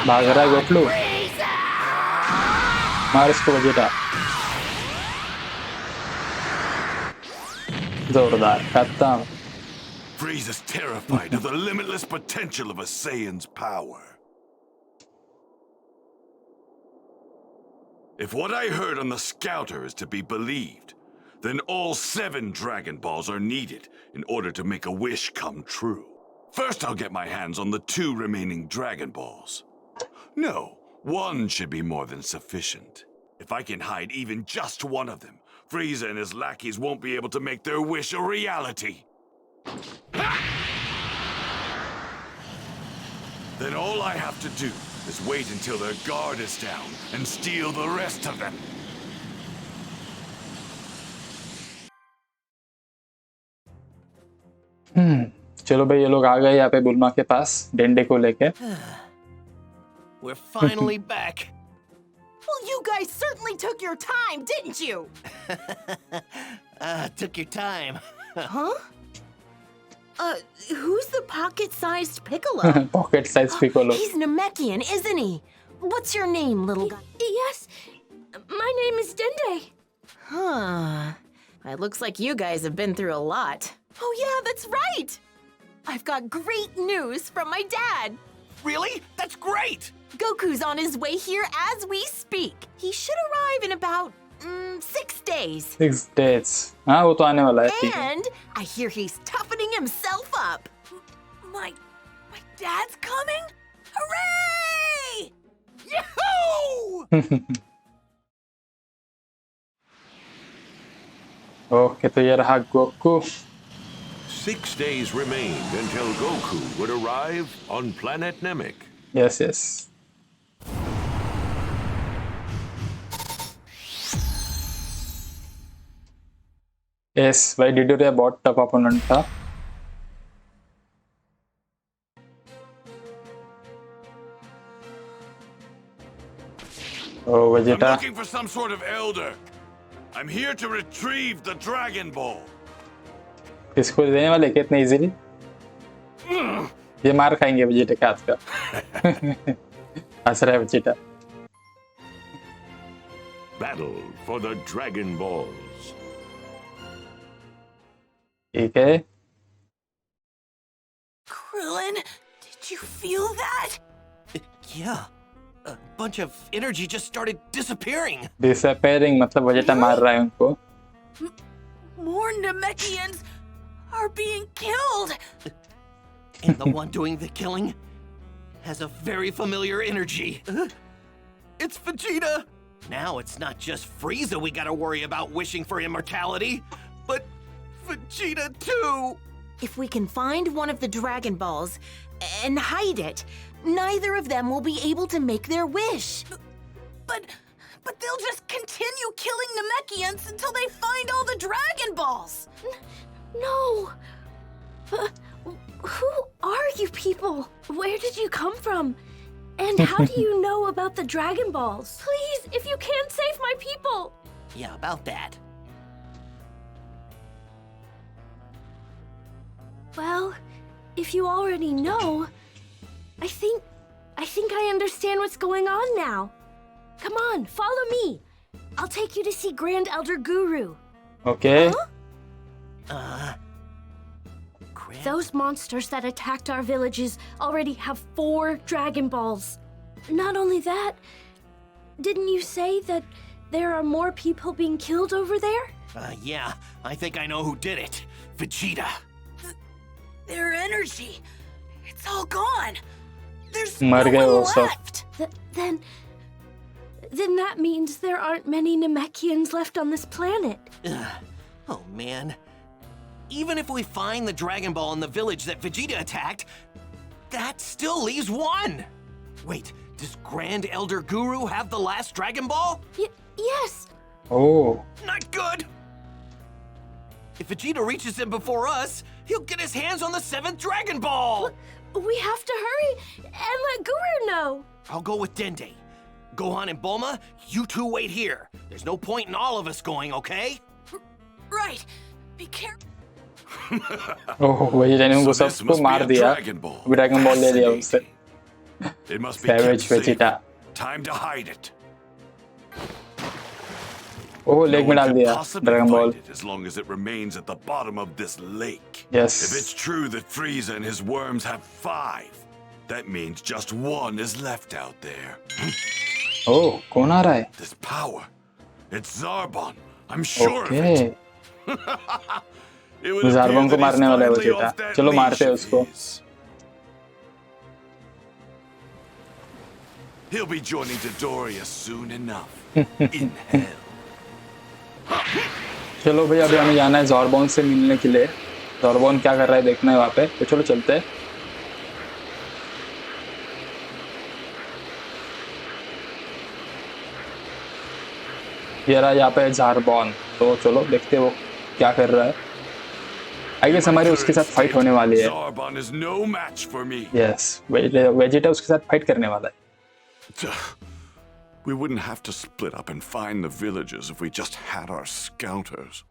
भाग रहा है गोटलू। मार इसको Vegeta. जोरदार खत्म। Frieza's terrified of the limitless potential of a Saiyan's power. If what I heard on the Scouter is to be believed, then all 7 Dragon Balls are needed in order to make a wish come true. First, I'll get my hands on the 2 remaining Dragon Balls. No, 1 should be more than sufficient. If I can hide even just one of them, Frieza and his lackeys won't be able to make their wish a reality. Then all I have to do is wait until their guard is down and steal the rest of them. चलो भाई ये लोग आ गए यहाँ पे Bulma के पास डेंडे को लेके। we're finally back. Well, you guys certainly took your time, didn't you? Took your time. Huh? Who's the pocket-sized Piccolo? Pocket-sized Piccolo. He's Namekian, isn't he? What's your name, little guy? Yes, my name is Dende. Huh. It looks like you guys have been through a lot. Oh yeah, that's right! I've got great news from my dad. Really? That's great! Goku's on his way here as we speak. He should arrive in about 6 days. 6 days. हाँ वो तो आने वाला है. ठीक है. And I hear he's toughening himself up. My dad's coming? Hooray! Yahoo! Okay तो ये रहा Goku. 6 days remained until Goku would arrive on planet Namek. Yes, yes. Yes, भाई डिडोरिया बहुत टफ अपोनेंट था. Oh, I'm Vegeta. looking for some sort of elder. I'm here to retrieve the Dragon Ball. इसको देने वाले कितने easily? ये मार खाएंगे वेजिटा के हाथ का. हंस रहा है Vegeta. Battle for the Dragon Balls. ठीक है. Krillin, did you feel that? Yeah. A bunch of energy just started disappearing. Disappearing मतलब वेजिटा मार रहा है उनको. More Namekians are being killed. And the one doing the killing has a very familiar energy. It's Vegeta! Now it's not just Frieza we gotta worry about wishing for immortality, but Vegeta too! If we can find one of the Dragon Balls and hide it, neither of them will be able to make their wish. But they'll just continue killing Namekians until they find all the Dragon Balls. No. Who are you people? Where did you come from? And how do you know about the Dragon Balls? Please, if you can, save my people. Yeah, about that. Well, if you already know, I think I understand what's going on now. Come on, follow me. I'll take you to see Grand Elder Guru. Okay. Huh? Those monsters that attacked our villages already have 4 Dragon Balls. Not only that, didn't you say that there are more people being killed over there? Yeah, I think I know who did it. Vegeta. Their energy, it's all gone. There's मर गए no वो one सब. left. Then that means there aren't many Namekians left on this planet. Oh man. Even if we find the Dragon Ball in the village that Vegeta attacked, that still leaves 1. Wait, does Grand Elder Guru have the last Dragon Ball? Yes. Oh. Not good! If Vegeta reaches him before us, he'll get his hands on the 7th Dragon Ball! We have to hurry and let Guru know. I'll go with Dende. Gohan and Bulma, you two wait here. There's no point in all of us going, okay? Right. Be careful. Oh Vegeta ने उनको सबको मार दिया. Dragon ball ले लिया उससे. It must be Savage kept safe. Vegeta. Time to hide it. Oh leg में डाल दिया dragon ball. As long as it remains at the bottom of this lake. Yes. If it's true that Frieza and his worms have 5, that means just 1 is left out there. ओह कौन आ रहा है? This power, it's Zarbon. I'm sure of Okay. it. It would appear Zarbon को that he's मारने वाला है finally Vegeta. off that चलो leash मारते हैं of उसको. his. He'll be joining Dodoria soon enough. In hell. चलो भाई अभी हमें जाना है ज़ॉर्बॉन से मिलने के लिए. ज़ॉर्बॉन क्या कर रहा है देखना है वहाँ पे. तो चलो चलते हैं. ये रहा यहाँ पे ज़ॉर्बॉन. तो चलो देखते हैं वो क्या कर रहा है. आई गेस हमारी उसके साथ फाइट होने वाली है. Zarbon is no match for me. Yes Vegeta उसके साथ फाइट करने वाला है. We wouldn't have to split up and find the villagers if we just had our scouters.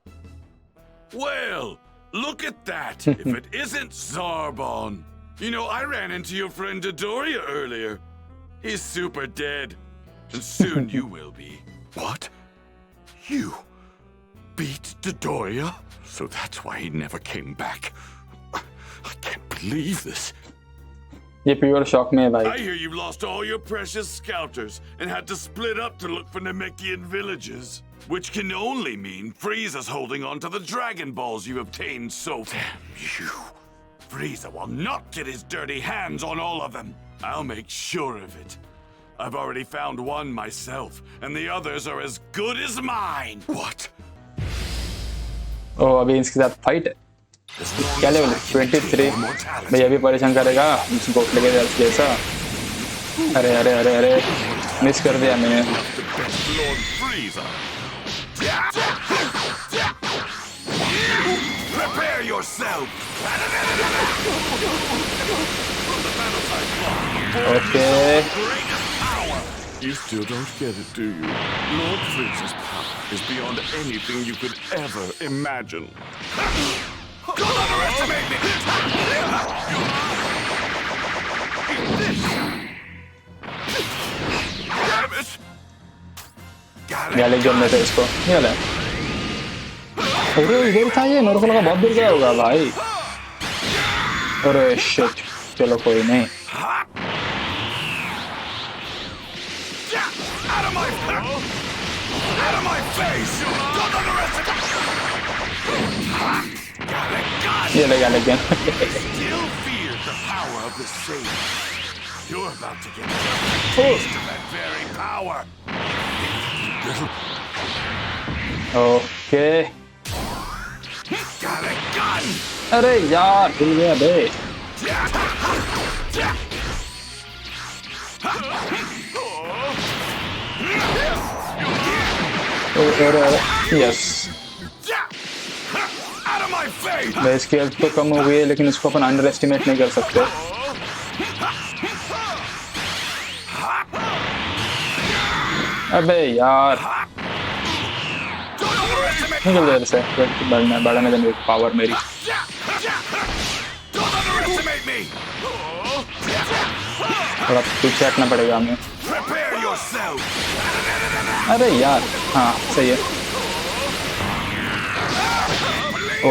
Well, look at that. If it isn't Zarbon. You know, I ran into your friend Dodoria earlier. He's super dead. And soon you will be. What? You beat Dodoria? So that's why he never came back. I can't believe this. ये pure shock में है भाई. I hear you lost all your precious scouters and had to split up to look for Namekian villages. Which can only mean Frieza's holding on to the Dragon Balls you obtained so far. Damn you. Frieza will not get his dirty hands on all of them. I'll make sure of it. I've already found one myself, and the others are as good as mine. What? Oh, अभी इसके साथ fight है. क्या level है? 23. भैया भी परेशान करेगा उसको लेके जैसा. अरे अरे अरे अरे मिस कर दिया मैंने. Lord Frieza. Prepare yourself. Okay. You still don't get it, do you? Lord Frieza's power is beyond anything you could ever imagine. Don't underestimate me! Damn it! गैलेक जम लेते इसको. नहीं वाला. अरे इधर था ये. मेरे को लगा बहुत दूर गया होगा भाई. अरे शिट. चलो कोई नहीं. Out of my face! Don't underestimate! ये ले गैलेक gun. Still fear the power of the sage. You're about to get a taste of that very power. Okay. Got a gun! अरे यार भूल गया बे. यस. मैं इसकी हेल्थ तो कम हो गई है लेकिन इसको अपन अंडर एस्टिमेट नहीं कर सकते. अबे यार निकल दे से. बढ़ाने देने पावर मेरी. थोड़ा पीछे हटना पड़ेगा हमें. अरे यार हाँ सही है.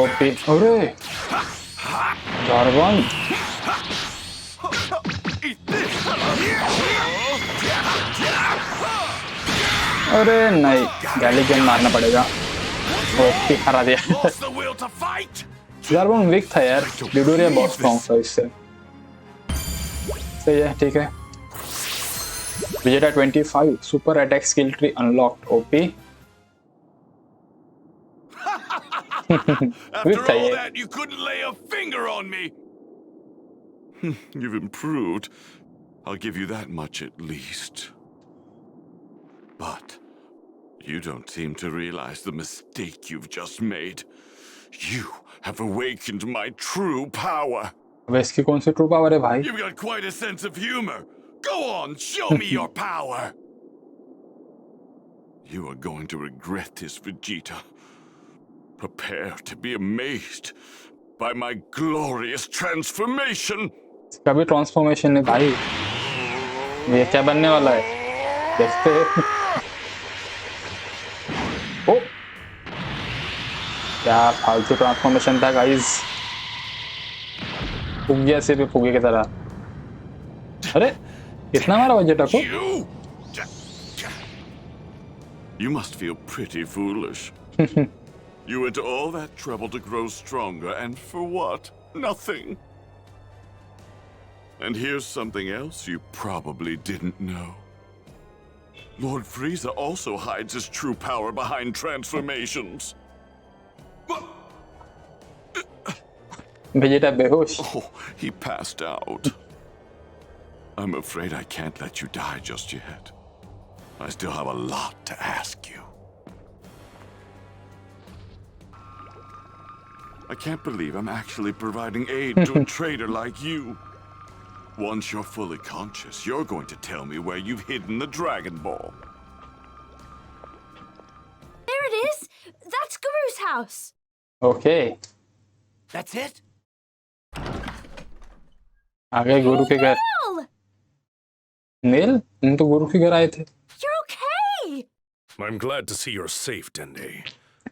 ओपी. अरे ज़ारबॉन. अरे नहीं गैलिक गन मारना पड़ेगा. ओपी हरा दिया. ज़ारबॉन वीक था यार. डोडोरिया बहुत स्ट्रॉन्ग था इससे. सही है ठीक है. Vegeta 25 super attack skill tree unlocked. OP. After all that, you couldn't lay a finger on me. You've improved. I'll give you that much at least. But you don't seem to realize the mistake you've just made. You have awakened my true power. अब इसकी कौन C true power है भाई? You've got quite a sense of humor. Go on, show me your power. You are going to regret this, Vegeta. Prepare to be amazed by my glorious transformation. इसका भी transformation है भाई. ये क्या बनने वाला है? देखते हैं. ओ क्या फालतू ट्रांसफॉर्मेशन था गाइस. फुगिया से भी फुगे की तरह. अरे कितना मारा वेजेटा को? You must feel pretty foolish. You went to all that trouble to grow stronger, and for what? Nothing. And here's something else you probably didn't know. Lord Frieza also hides his true power behind transformations. Vegeta behosh. Oh, he passed out. I'm afraid I can't let you die just yet. I still have a lot to ask you. I can't believe I'm actually providing aid to a traitor like you. Once you're fully conscious, you're going to tell me where you've hidden the Dragon Ball. There it is! That's Guru's house! Okay. That's it? आ गए गुरु के घर। Neil! नील, तुम तो गुरु के घर आए थे। You're okay! I'm glad to see you're safe, Dende. Young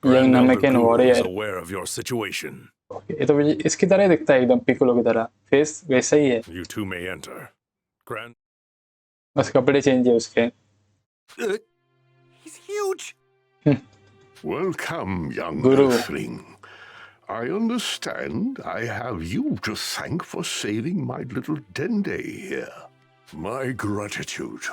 Grand Namek Elder and Guru is warrior। aware of your situation. ये तो मुझे इसकी तरह ही दिखता है, एकदम पिकोलो की तरह। फेस वैसा ही है, You two may enter. Grand. बस कपड़े चेंज है उसके। He's huge. Welcome, young Guru. earthling. I understand I have you to thank for saving my little Dende here. My gratitude.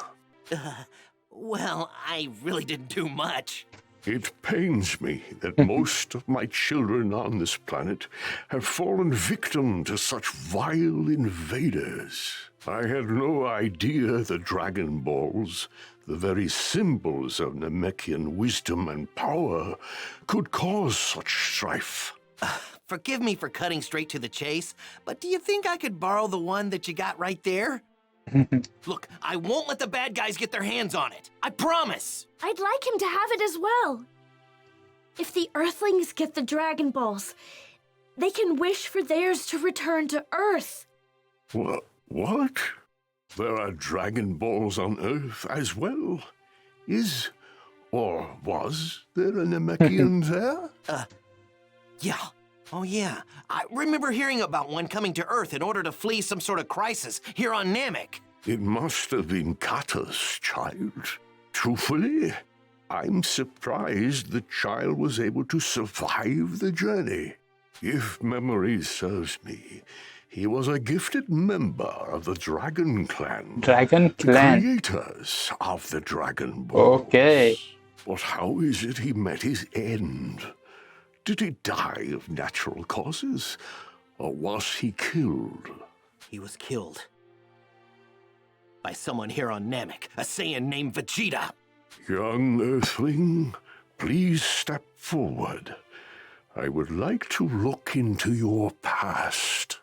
Well, I really didn't do much. It pains me that most of my children on this planet have fallen victim to such vile invaders. I had no idea the Dragon Balls, the very symbols of Namekian wisdom and power, could cause such strife. Forgive me for cutting straight to the chase, but do you think I could borrow the one that you got right there? Look, I won't let the bad guys get their hands on it. I promise. I'd like him to have it as well. If the Earthlings get the Dragon Balls, they can wish for theirs to return to Earth. What? There are Dragon Balls on Earth as well? Is, or was, there a Namekian there? Yeah. Oh, yeah. I remember hearing about one coming to Earth in order to flee some sort of crisis here on Namek. It must have been Kata's child. Truthfully, I'm surprised the child was able to survive the journey. If memory serves me, he was a gifted member of the Dragon Clan. Dragon The Clan. creators of the Dragon Ball. Okay. But how is it he met his end? Did he die of natural causes, or was he killed? He was killed by someone here on Namek, a Saiyan named Vegeta. Young Earthling, please step forward. I would like to look into your past.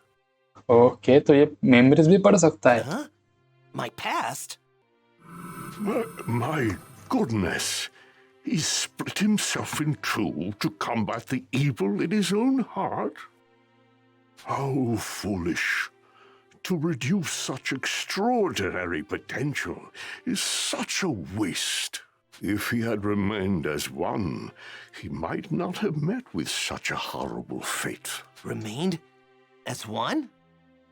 Okay, तो ये memories भी पढ़ सकता है। Huh? My past? My goodness. He split himself in two to combat the evil in his own heart? How foolish. To reduce such extraordinary potential is such a waste. If he had remained as one, he might not have met with such a horrible fate. Remained as one?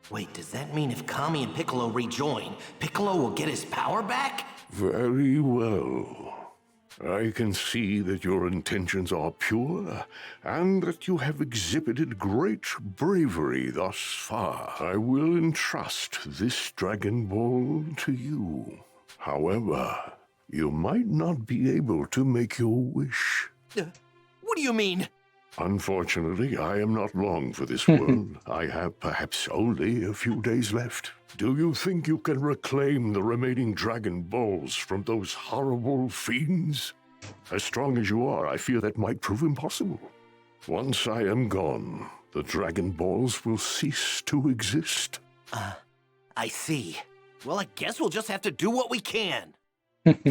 Wait, does that mean if Kami and Piccolo rejoin, Piccolo will get his power back? Very well. I can see that your intentions are pure, and that you have exhibited great bravery thus far. I will entrust this Dragon Ball to you. However, you might not be able to make your wish. What do you mean? Unfortunately, I am not long for this world. I have perhaps only a few days left. Do you think you can reclaim the remaining Dragon Balls from those horrible fiends? As strong as you are, I fear that might prove impossible. Once I am gone, the Dragon Balls will cease to exist. I see. Well, I guess we'll just have to do what we can.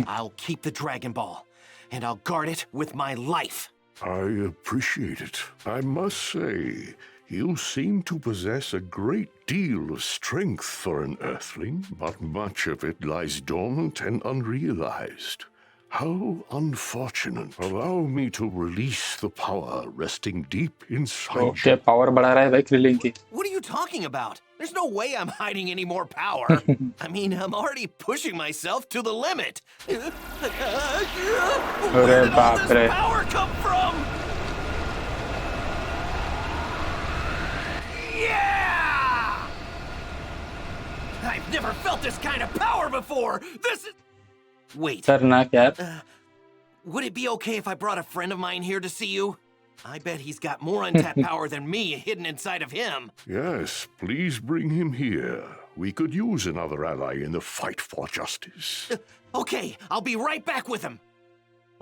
I'll keep the Dragon Ball, and I'll guard it with my life. I appreciate it. I must say, you seem to possess a great deal of strength for an Earthling, but much of it lies dormant and unrealized. How unfortunate. Allow me to release the power resting deep inside Okay, power बढ़ा रहा है भाई Krillin की। What are you talking about? There's no way I'm hiding any more power. I mean, I'm already pushing myself to the limit. Where did all this power come from? Yeah! I've never felt this kind of power before. This is... Wait. खतरनाक यार। Would it be okay if I brought a friend of mine here to see you? I bet he's got more untapped power than me hidden inside of him. Yes, please bring him here. We could use another ally in the fight for justice. Okay, I'll be right back with him.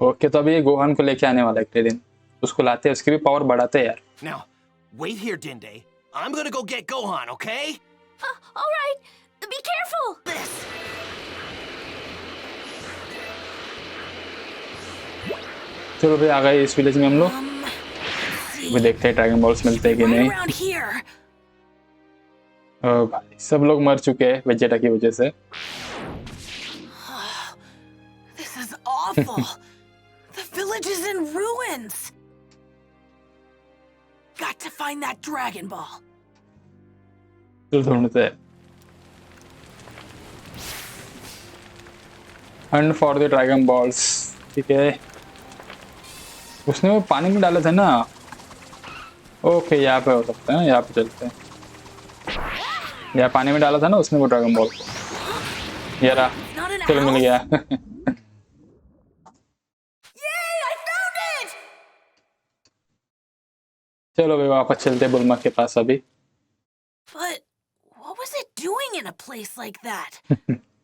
Okay, तो अभी ये Gohan को लेके आने वाला है Krillin। उसको लाते हैं, उसकी भी पावर बढ़ाते हैं यार। Now, wait here, Dende. I'm gonna go get Gohan, okay? All right. Be careful! चलो भाई आ गए इस विलेज में हम लोग। वो देखते हैं ड्रैगन बॉल्स मिलते हैं कि नहीं। Around here. ओ भाई सब लोग मर चुके हैं वेजेटा की वजह से। This is awful. The village is in ruins. Got to find that Dragon Ball. चलो ढूंढते हैं। Hunt for the dragon balls. ठीक है, उसने वो पानी में डाला था ना। ओके यहाँ पे हो सकता है, यहाँ पे चलते हैं। यहाँ पानी में डाला था ना उसने वो ड्रैगन बॉल को। यार चलो मिल गया। Yay! I found it. चलो भाई वापस चलते हैं बुलमा के पास अभी। But what was it doing in a place like that?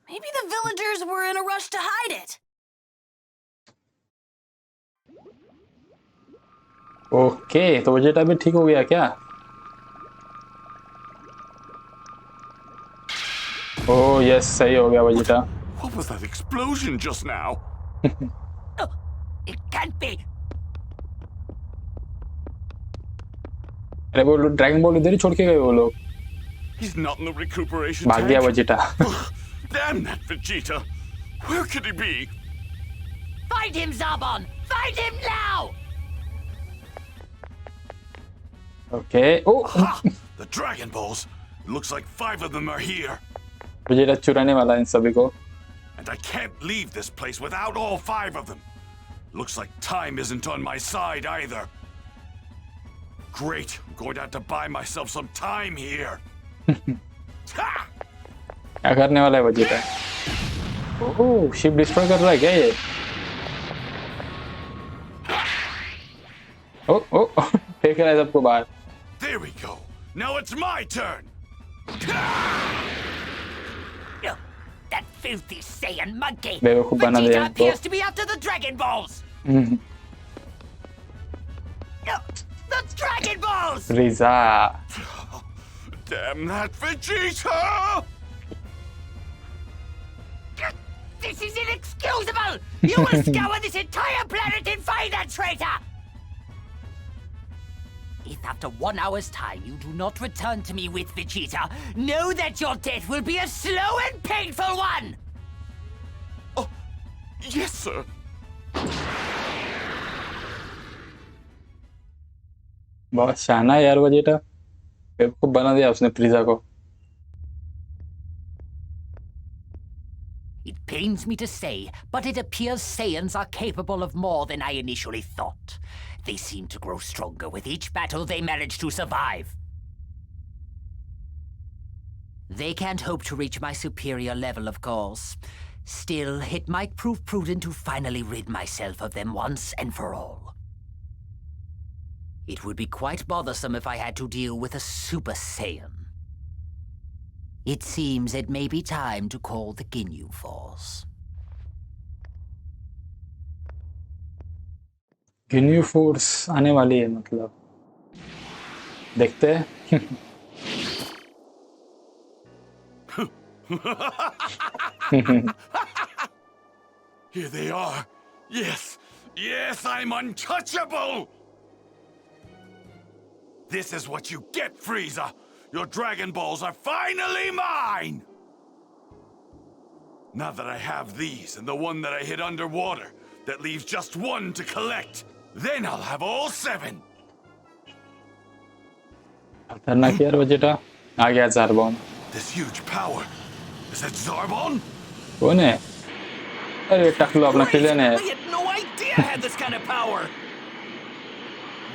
Maybe the villagers were in a rush to hide it. Okay तो वेजेटा भी ठीक हो गया क्या? ओह यस सही हो गया वेजेटा। What was that explosion just now? It can't be. अरे वो ड्रैगन बॉल इधर ही छोड़ के गए वो लोग। He's not in the recuperation भाग गया tank. वेजेटा। Damn that Vegeta! Where could he be? Find him, Zarbon! Find him now! Okay oh Ha! The Dragon Balls! Looks like 5 of them are here. वेजेटा चुराने वाला है इन सभी को। And I can't leave this place without all 5 of them. Looks like time isn't on my side either. Great, I'm going to have to buy myself some time here. Ha! क्या करने वाला है वेजेटा? ओह ship destroy कर रहा है क्या ये? ओ ओ फेंक रहा है सबको बाहर। There we go. Now it's my turn. That filthy Saiyan monkey! बेवकूफ बना दिया Vegeta इनको। appears to be after the Dragon Balls! The Dragon Balls! फ्रीजा। Damn that Vegeta! This is inexcusable! You will scour this entire planet and find that traitor! If after 1 hour's time you do not return to me with Vegeta, know that your death will be a slow and painful one! Oh, yes, sir. बहुत शाना है यार वेजेटा। बेवकूफ बना दिया उसने फ्रीजा को। It pains me to say, but it appears Saiyans are capable of more than I initially thought. They seem to grow stronger with each battle they manage to survive. They can't hope to reach my superior level, of course. Still, it might prove prudent to finally rid myself of them once and for all. It would be quite bothersome if I had to deal with a Super Saiyan. It seems it may be time to call the Ginyu Force. Ginyu force आने वाली है मतलब। देखते हैं। Here they are. Yes, yes, I'm untouchable! This is what you get, Frieza! Your Dragon Balls are finally mine! Now that I have these and the one that I hid underwater, that leaves just 1 to collect, then I'll have all 7! खतरनाक यार वेजेटा। आ गया ज़ारबॉन। This huge power! Is that Zarbon? कौन है? अरे टकलो अपना खिलन है। I had no idea I had this kind of power!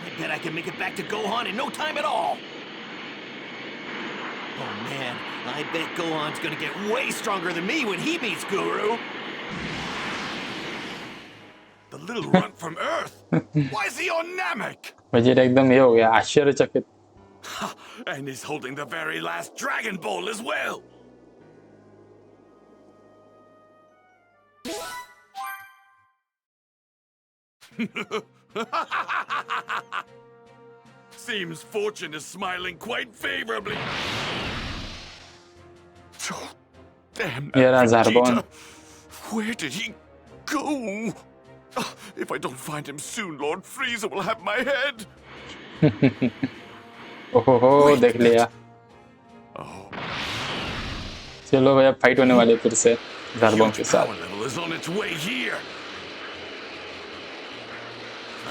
I bet I can make it back to Gohan in no time at all! Oh man, I bet Gohan's gonna get way stronger than me when he meets Guru! The little runt from Earth? Why is he on Namek? वेजेटा एकदम ये हो गया आश्चर्यचकित। And he's holding the very last Dragon Ball as well! Seems fortune is smiling quite favorably. Damn ये रहा that ज़ारबॉन। Vegeta. Where did he go? If I don't find him soon, Lord Frieza will have my head. ओहो देख लिया। चलो भैया fight होने वाली है फिर से ज़ारबॉन के Huge साथ। power level is on its way here.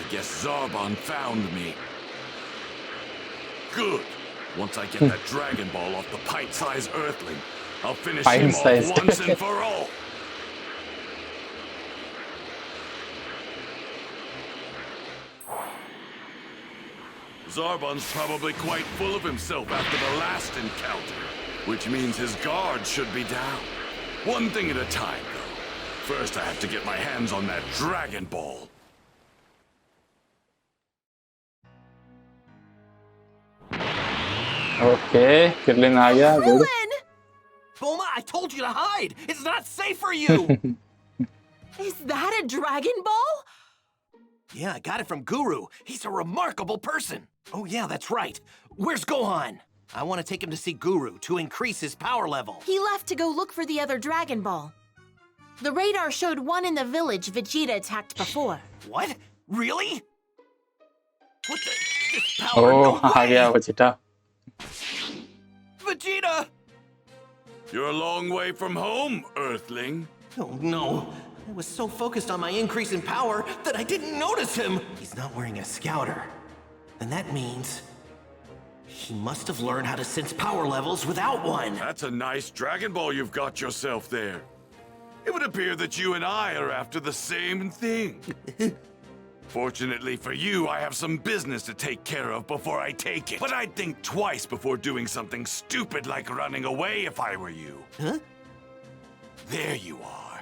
I guess Zarbon found me. Good. Once I get that Dragon Ball off the pint-sized Earthling, I'll finish him off Pint-sized. once and for all. Zarbon's probably quite full of himself after the last encounter, which means his guard should be down. One thing at a time, though. First, I have to get my hands on that Dragon Ball. Okay Krillin आ गया। Good. Bulma, I told you to hide! It's not safe for you! Is that a Dragon Ball? Yeah, I got it from Guru. He's a remarkable person. Oh yeah, that's right. Where's Gohan? I want to take him to see Guru to increase his power level. He left to go look for the other Dragon Ball. The radar showed one in the village Vegeta attacked before. What? Really? What the? This power, oh no uh way! गया Vegeta. Vegeta! You're a long way from home, Earthling. Oh no. I was so focused on my increase in power that I didn't notice him. He's not wearing a scouter. And that means he must have learned how to sense power levels without one. That's a nice Dragon Ball you've got yourself there. It would appear that you and I are after the same thing. Fortunately for you, I have some business to take care of before I take it. But I'd think twice before doing something stupid like running away if I were you. Huh? There you are.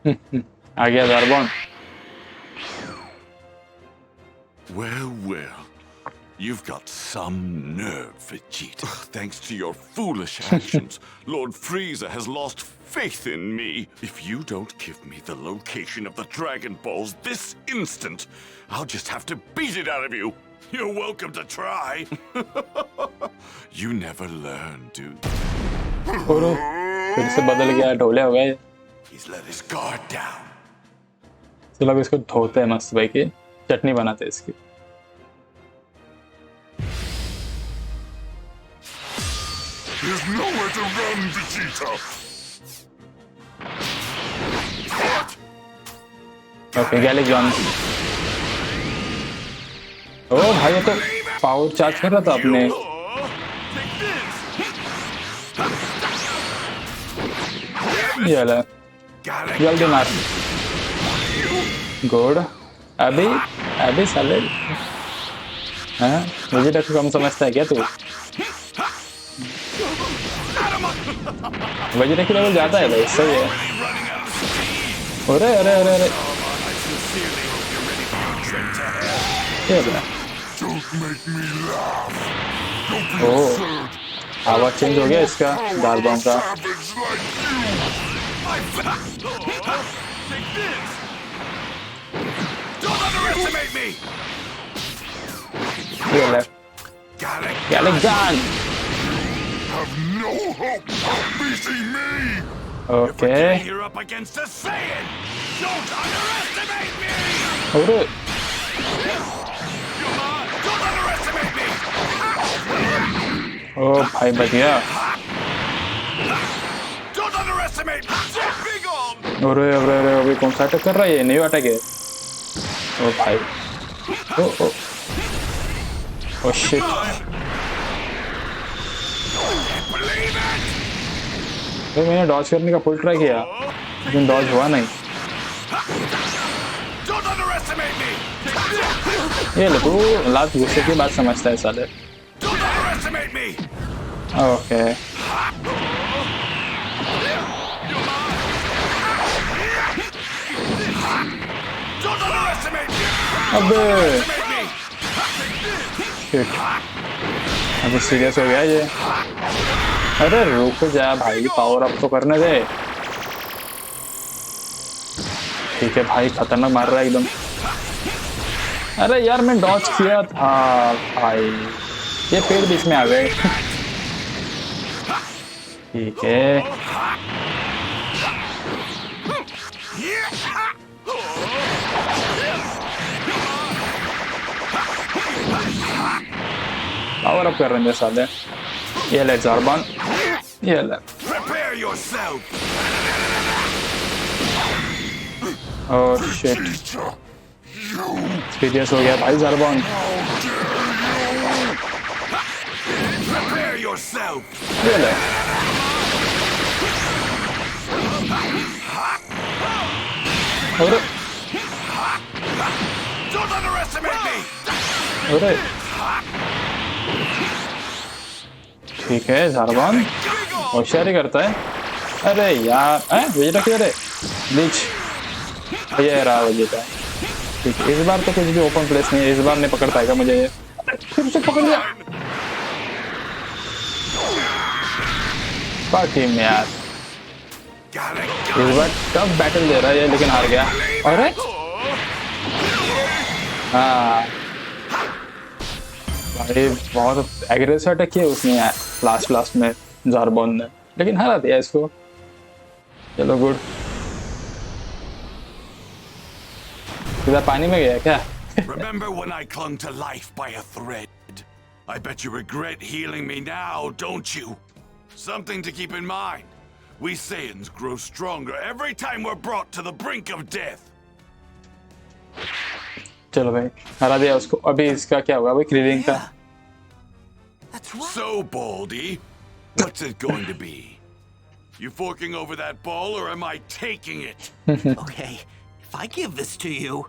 आ गया ज़ारबॉन। Well, well. You've got some nerve, Vegeta. Thanks to your foolish actions, Lord Frieza has lost faith in me. If you don't give me the location of the Dragon Balls this instant, I'll just have to beat it out of you. You're welcome to try. You never learn, do you? और फिर से बदल गया, ढोले हो गए। He's let his guard down. चलो अब इसको धोते हैं मस्त भाई की चटनी बनाते हैं इसकी। There's nowhere to run, Vegeta. Okay Galick Gun. ओ भाई ये तो पावर चार्ज कर रहा था अपने। ये ले जल्दी मार। गुड। अभी साले हाँ वेजिटा को कम समझता है क्या तू? वेजिटा की लेवल ज्यादा है भाई, सही है। अरे अरे अरे अरे ये बड़ा। ओह आवाज चेंज हो गया इसका ज़ारबॉन का। ये ले गैलिक जॉन। Okay You're up against a Saiyan. Don't underestimate me. अरे Don't underestimate me. ओ भाई बच गया। Don't underestimate me. Big on. अरे अरे अरे अभी कौन सा अटैक कर रहा है ये? न्यू अटैक है। ओ भाई ओ ओ ओ शिट। तो मैंने डॉज करने का फुल ट्राई किया लेकिन डॉज हुआ नहीं। Don't underestimate me. ये ले तू लास्ट गुस्से की बात समझता है साले। Don't underestimate me. Okay Don't underestimate me. अबे Underestimate me. शिट अभी सीरियस हो गया ये। अरे रुक जा भाई, पावर अप तो करने दे। ठीक है भाई, खतरनाक मार रहा है एकदम। अरे यार मैं डॉज किया था भाई, ये पेड़ बीच में आ गए। ठीक है। पावर अप कर रहे हैं साले। ये ले ज़ारबान, ये ले। Prepare yourself. Oh shit, serious हो गया भाई ज़ारबान। Prepare yourself. ये ले। और Don't underestimate me. अरे ठीक है, ज़ारबान होशियारी करता है। अरे यार, वेजिटा किधर है? नीच, ये रहा वेजिटा। ठीक है, इस बार तो कुछ भी ओपन प्लेस नहीं है, इस बार नहीं पकड़ पाएगा मुझे ये। फिर से पकड़ लिया। टीम में यार, इस बार टफ बैटल दे रहा है लेकिन हार गया। अरे हाँ भाई, बहुत एग्रेसिव अटैक किया उसने यार लास्ट में ज़ारबान ने, लेकिन हरा दिया इसको। चलो गुड। सीधा पानी में गया क्या? Remember when I clung to life by a thread? I bet you regret healing me now, don't you? Something to keep in mind. We Saiyans grow stronger every time we're brought to the brink of death. चलो भाई, हरा दिया उसको। अभी इसका क्या होगा भाई, क्रीलिंग का? So, Baldy, what's it going to be? You forking over that ball, or am I taking it? Okay, if I give this to you,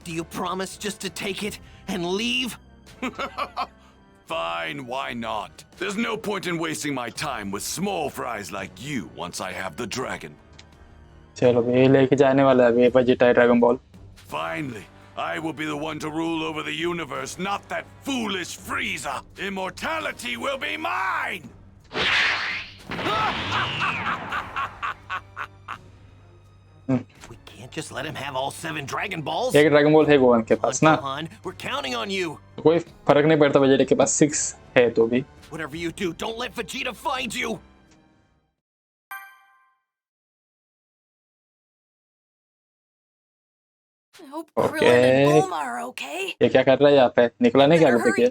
do you promise just to take it and leave? Fine, why not? There's no point in wasting my time with small fries like you once I have the dragon. चलो भाई, लेके जाने वाला है अभी Vegeta dragon ball. Finally, I will be the one to rule over the universe, not that foolish Frieza. Immortality will be mine! We can't just let him have all 7 Dragon Balls. एक dragon ball है Gohan के पास ना, Gohan, we're counting on you. कोई फर्क नहीं पड़ता Vegeta के पास 6 है तो भी। Whatever you do, don't let Vegeta find you. I hope Krillin and Bulma are okay. ये क्या कर रहा है यहाँ पे? निकला नहीं क्या अभी तक ये?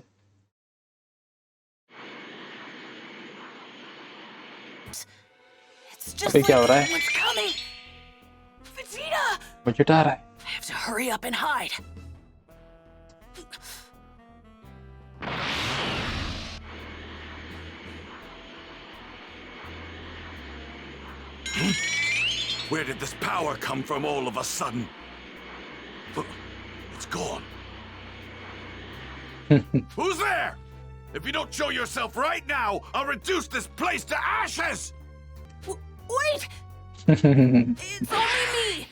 It's just अभी क्या हो like रहा है? someone's coming. Vegeta! वेजिटा आ रहा है। I have to hurry up and hide. Where did this power come from all of a sudden? It's gone. Who's there? If you don't show yourself right now, I'll reduce this place to ashes! Wait! It's only me!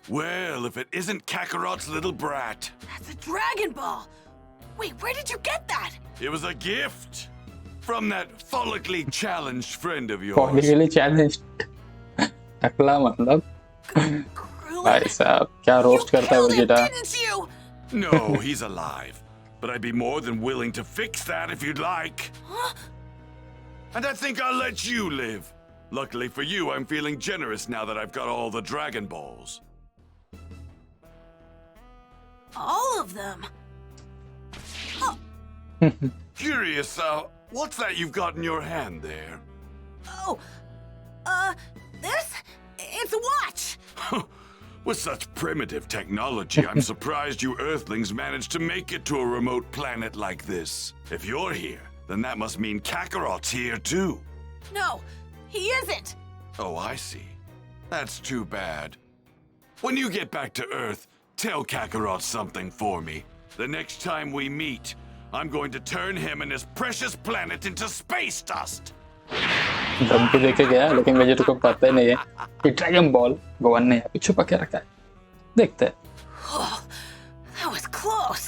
Well, if it isn't Kakarot's little brat. That's a Dragon Ball! Wait, where did you get that? It was a gift from that follically challenged friend of yours. Politically challenged टकला मतलब भाई साहब क्या roast करता है Vegeta. Didn't you? No, he's alive. But I'd be more than willing to fix that if you'd like. Huh? And I think I'll let you live. Luckily for you, I'm feeling generous now that I've got all the Dragon Balls. All of them? Curious, what's that you've got in your hand there? Oh, this? It's a watch! With such primitive technology, I'm surprised you Earthlings managed to make it to a remote planet like this. If you're here, then that must mean Kakarot's here too. No, he isn't! Oh, I see. That's too bad. When you get back to Earth, tell Kakarot something for me. The next time we meet, I'm going to turn him and his precious planet into space dust. धमकी देके गया लेकिन Vegeta को पता ही नहीं है कि dragon ball Gohan ने यहाँ पे छुपा के रखा है। देखते हैं। Oh, that was close.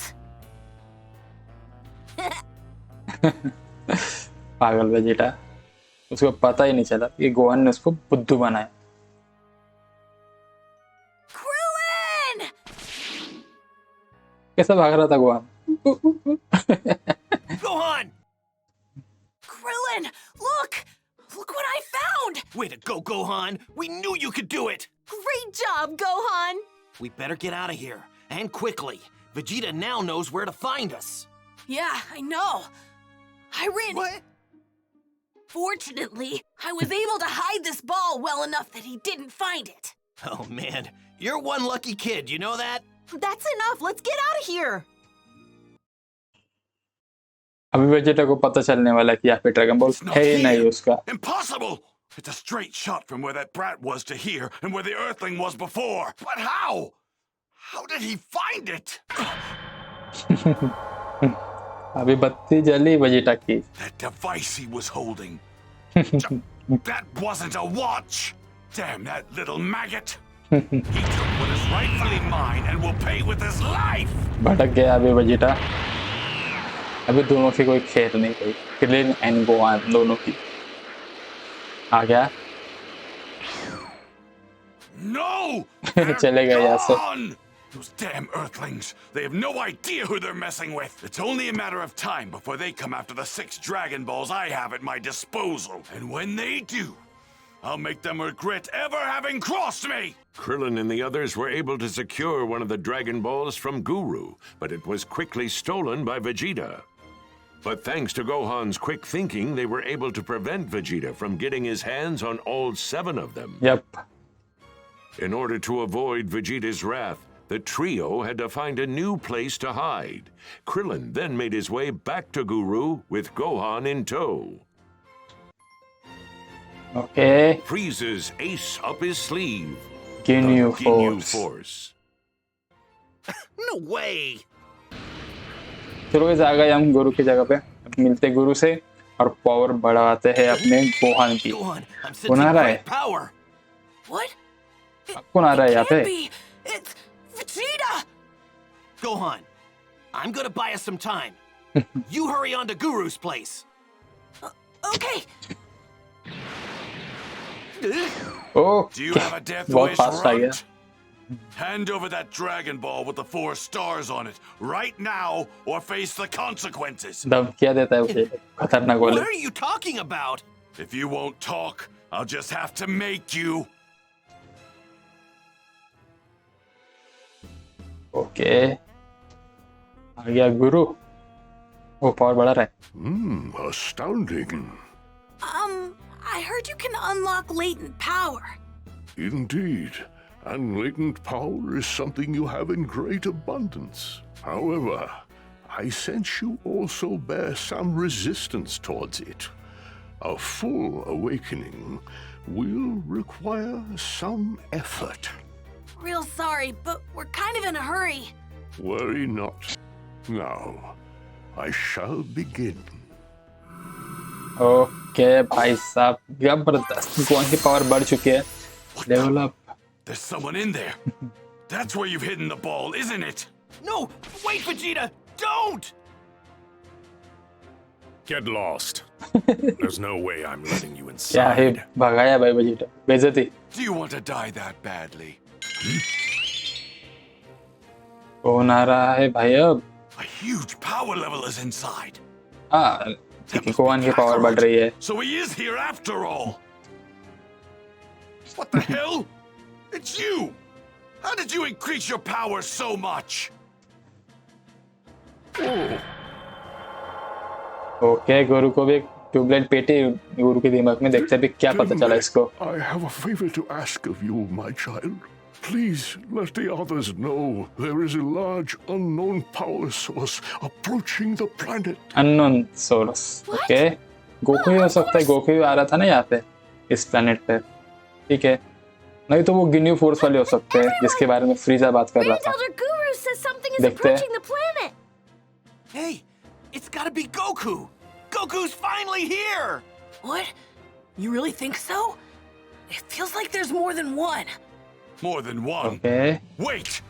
पागल वेजिटा, उसको पता ही नहीं चला कि गोहान ने उसको बुद्धू बनाया। Krillin! कैसा भाग रहा था Gohan? Gohan! Krillin, look! Look what I found! Way to go, Gohan! We knew you could do it! Great job, Gohan! We better get out of here, and quickly. Vegeta now knows where to find us. Yeah, I know. I ran... What? Fortunately, I was able to hide this ball well enough that he didn't find it. Oh, man. You're one lucky kid, you know that? That's enough. Let's get out of here. अभी Vegeta को पता चलने वाला है कि यहाँ पे dragon ball है ही नहीं उसका. Impossible! It's a straight shot from where that brat was to here and where the Earthling was before. But how? How did he find it? अभी बत्ती जली वेजिटा की. That device he was holding. That wasn't a watch. Damn that little maggot. He took what is rightfully mine and will pay with his life. भटक गया अभी Vegeta. अभी दोनों की कोई खेल नहीं गई. क्रिलिन एंड गोहान दोनों की. आ गया. No! चले गए यहाँ से. Gone! Those damn Earthlings. They have no idea who they're messing with. It's only a matter of time before they come after the 6 Dragon Balls I have at my disposal. And when they do, I'll make them regret ever having crossed me! Krillin and the others were able to secure one of the Dragon Balls from Guru, but it was quickly stolen by Vegeta. But thanks to Gohan's quick thinking, they were able to prevent Vegeta from getting his hands on all 7 of them. Yep. In order to avoid Vegeta's wrath, the trio had to find a new place to hide. Krillin then made his way back to Guru with Gohan in tow. Okay. Frieza's ace up his sleeve. Ginyu The Ginyu Force. Force. No way! चलो इस आ गए हम गुरु की जगह पे. मिलते गुरु से और पावर बढ़ाते हैं अपने गोहान की. Gohan, I'm कौन आ sensing रहा है? great power. What? कौन आ रहा है यहाँ पे? Can't be. It's Vegeta! Gohan, I'm gonna buy us some time. You hurry on to Guru's place. Okay. Oh, Do you have a death बहुत wish, fast आ गया. Runt? Hand over that Dragon Ball with the 4 stars on it, right now, or face the consequences. धमकियाँ देता है मुझे. खतरनाक What वाले. are you talking about? If you won't talk, I'll just have to make you. Okay. आ गया गुरु. वो power बढ़ा रहा है. Astounding. I heard you can unlock latent power. Indeed. And latent power is something you have in great abundance. However, I sense you also bear some resistance towards it. A full awakening will require some effort. Real sorry, but we're kind of in a hurry. Worry not. Now, I shall begin. Okay, भाई साहब जबरदस्त. Gohan की power बढ़ चुकी है. Develop. There's someone in there. That's where you've hidden the ball, isn't it? No! Wait, Vegeta! Don't! Get lost. There's no way I'm letting you क्या है inside. भगाया भाई वेजिटा. बेइज्जती. Do you want to die that badly? कौन आ रहा है भाई अब? A huge power level is inside. हाँ, ठीक है. गोहान की पावर बढ़ रही है. So he is here after all. What the hell? It's you! How did you increase your power so much? Okay गुरु को भी एक ट्यूबलाइट पेटी गुरु के दिमाग में. देखते हैं क्या पता चला इसको. I have a favor to ask of you, my child. Please let the others know there is a large unknown power source approaching the planet. Unknown source. Okay. Goku ही हो सकता है. गोकू ही आ रहा था ना यहाँ पे इस प्लेनेट पे. ठीक है. नहीं तो वो गिन्यू फोर्स वाले हो सकते हैं जिसके बारे में फ्रीजा बात कर रहा था. Elder Guru says something is देखते हैं. approaching the planet. Hey, it's gotta be Goku! Goku's finally here! What? You really think so? It feels like there's more than one. More than one. Okay. Wait!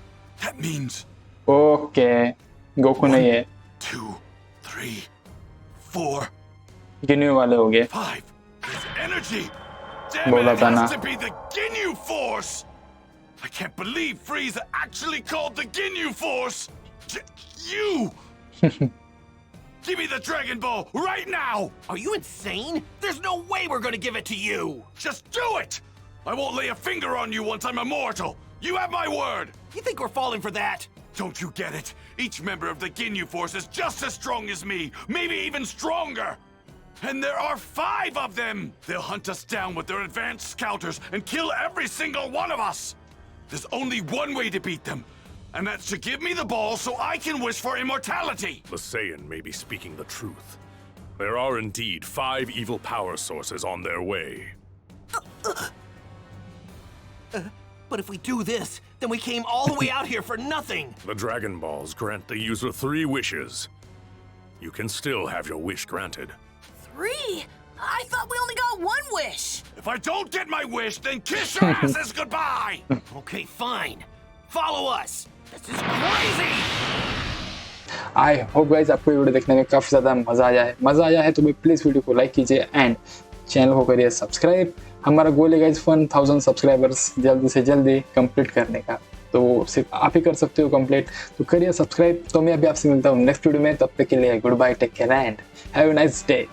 That means okay. Goku नहीं है. 2, 3, 4, Ginyu वाले हो गए. 5. His energy! Damn it, बोला it था ना. has to be the Ginyu Force! I can't believe Frieza actually called the Ginyu Force! You! Give me the Dragon Ball right now! Are you insane? There's no way we're gonna give it to you! Just do it! I won't lay a finger on you once I'm immortal! You have my word! You think we're falling for that? Don't you get it? Each member of the Ginyu Force is just as strong as me, maybe even stronger! And there are 5 of them! They'll hunt us down with their advanced scouters and kill every single one of us! There's only one way to beat them, and that's to give me the ball so I can wish for immortality! The Saiyan may be speaking the truth. There are indeed 5 evil power sources on their way. But if we do this, then we came all the way out here for nothing! The Dragon Balls grant the user 3 wishes. You can still have your wish granted. 3? I thought we only got 1 wish. If I don't get my wish, then kiss your asses goodbye! Okay, fine. Follow us. This is crazy! I hope guys आपको ये video देखने में काफ़ी ज़्यादा मज़ा आया है तो भाई प्लीज़ वीडियो को लाइक कीजिए एंड चैनल को करिए सब्सक्राइब। हमारा गोल है गाइस 1000 सब्सक्राइबर्स जल्दी से जल्दी कंप्लीट करने का, तो सिर्फ आप ही कर सकते हो कंप्लीट, तो करिए सब्सक्राइब। तो मैं अभी आपसे मिलता हूँ नेक्स्ट वीडियो में, तब तक के लिए goodbye, take care and have a nice day.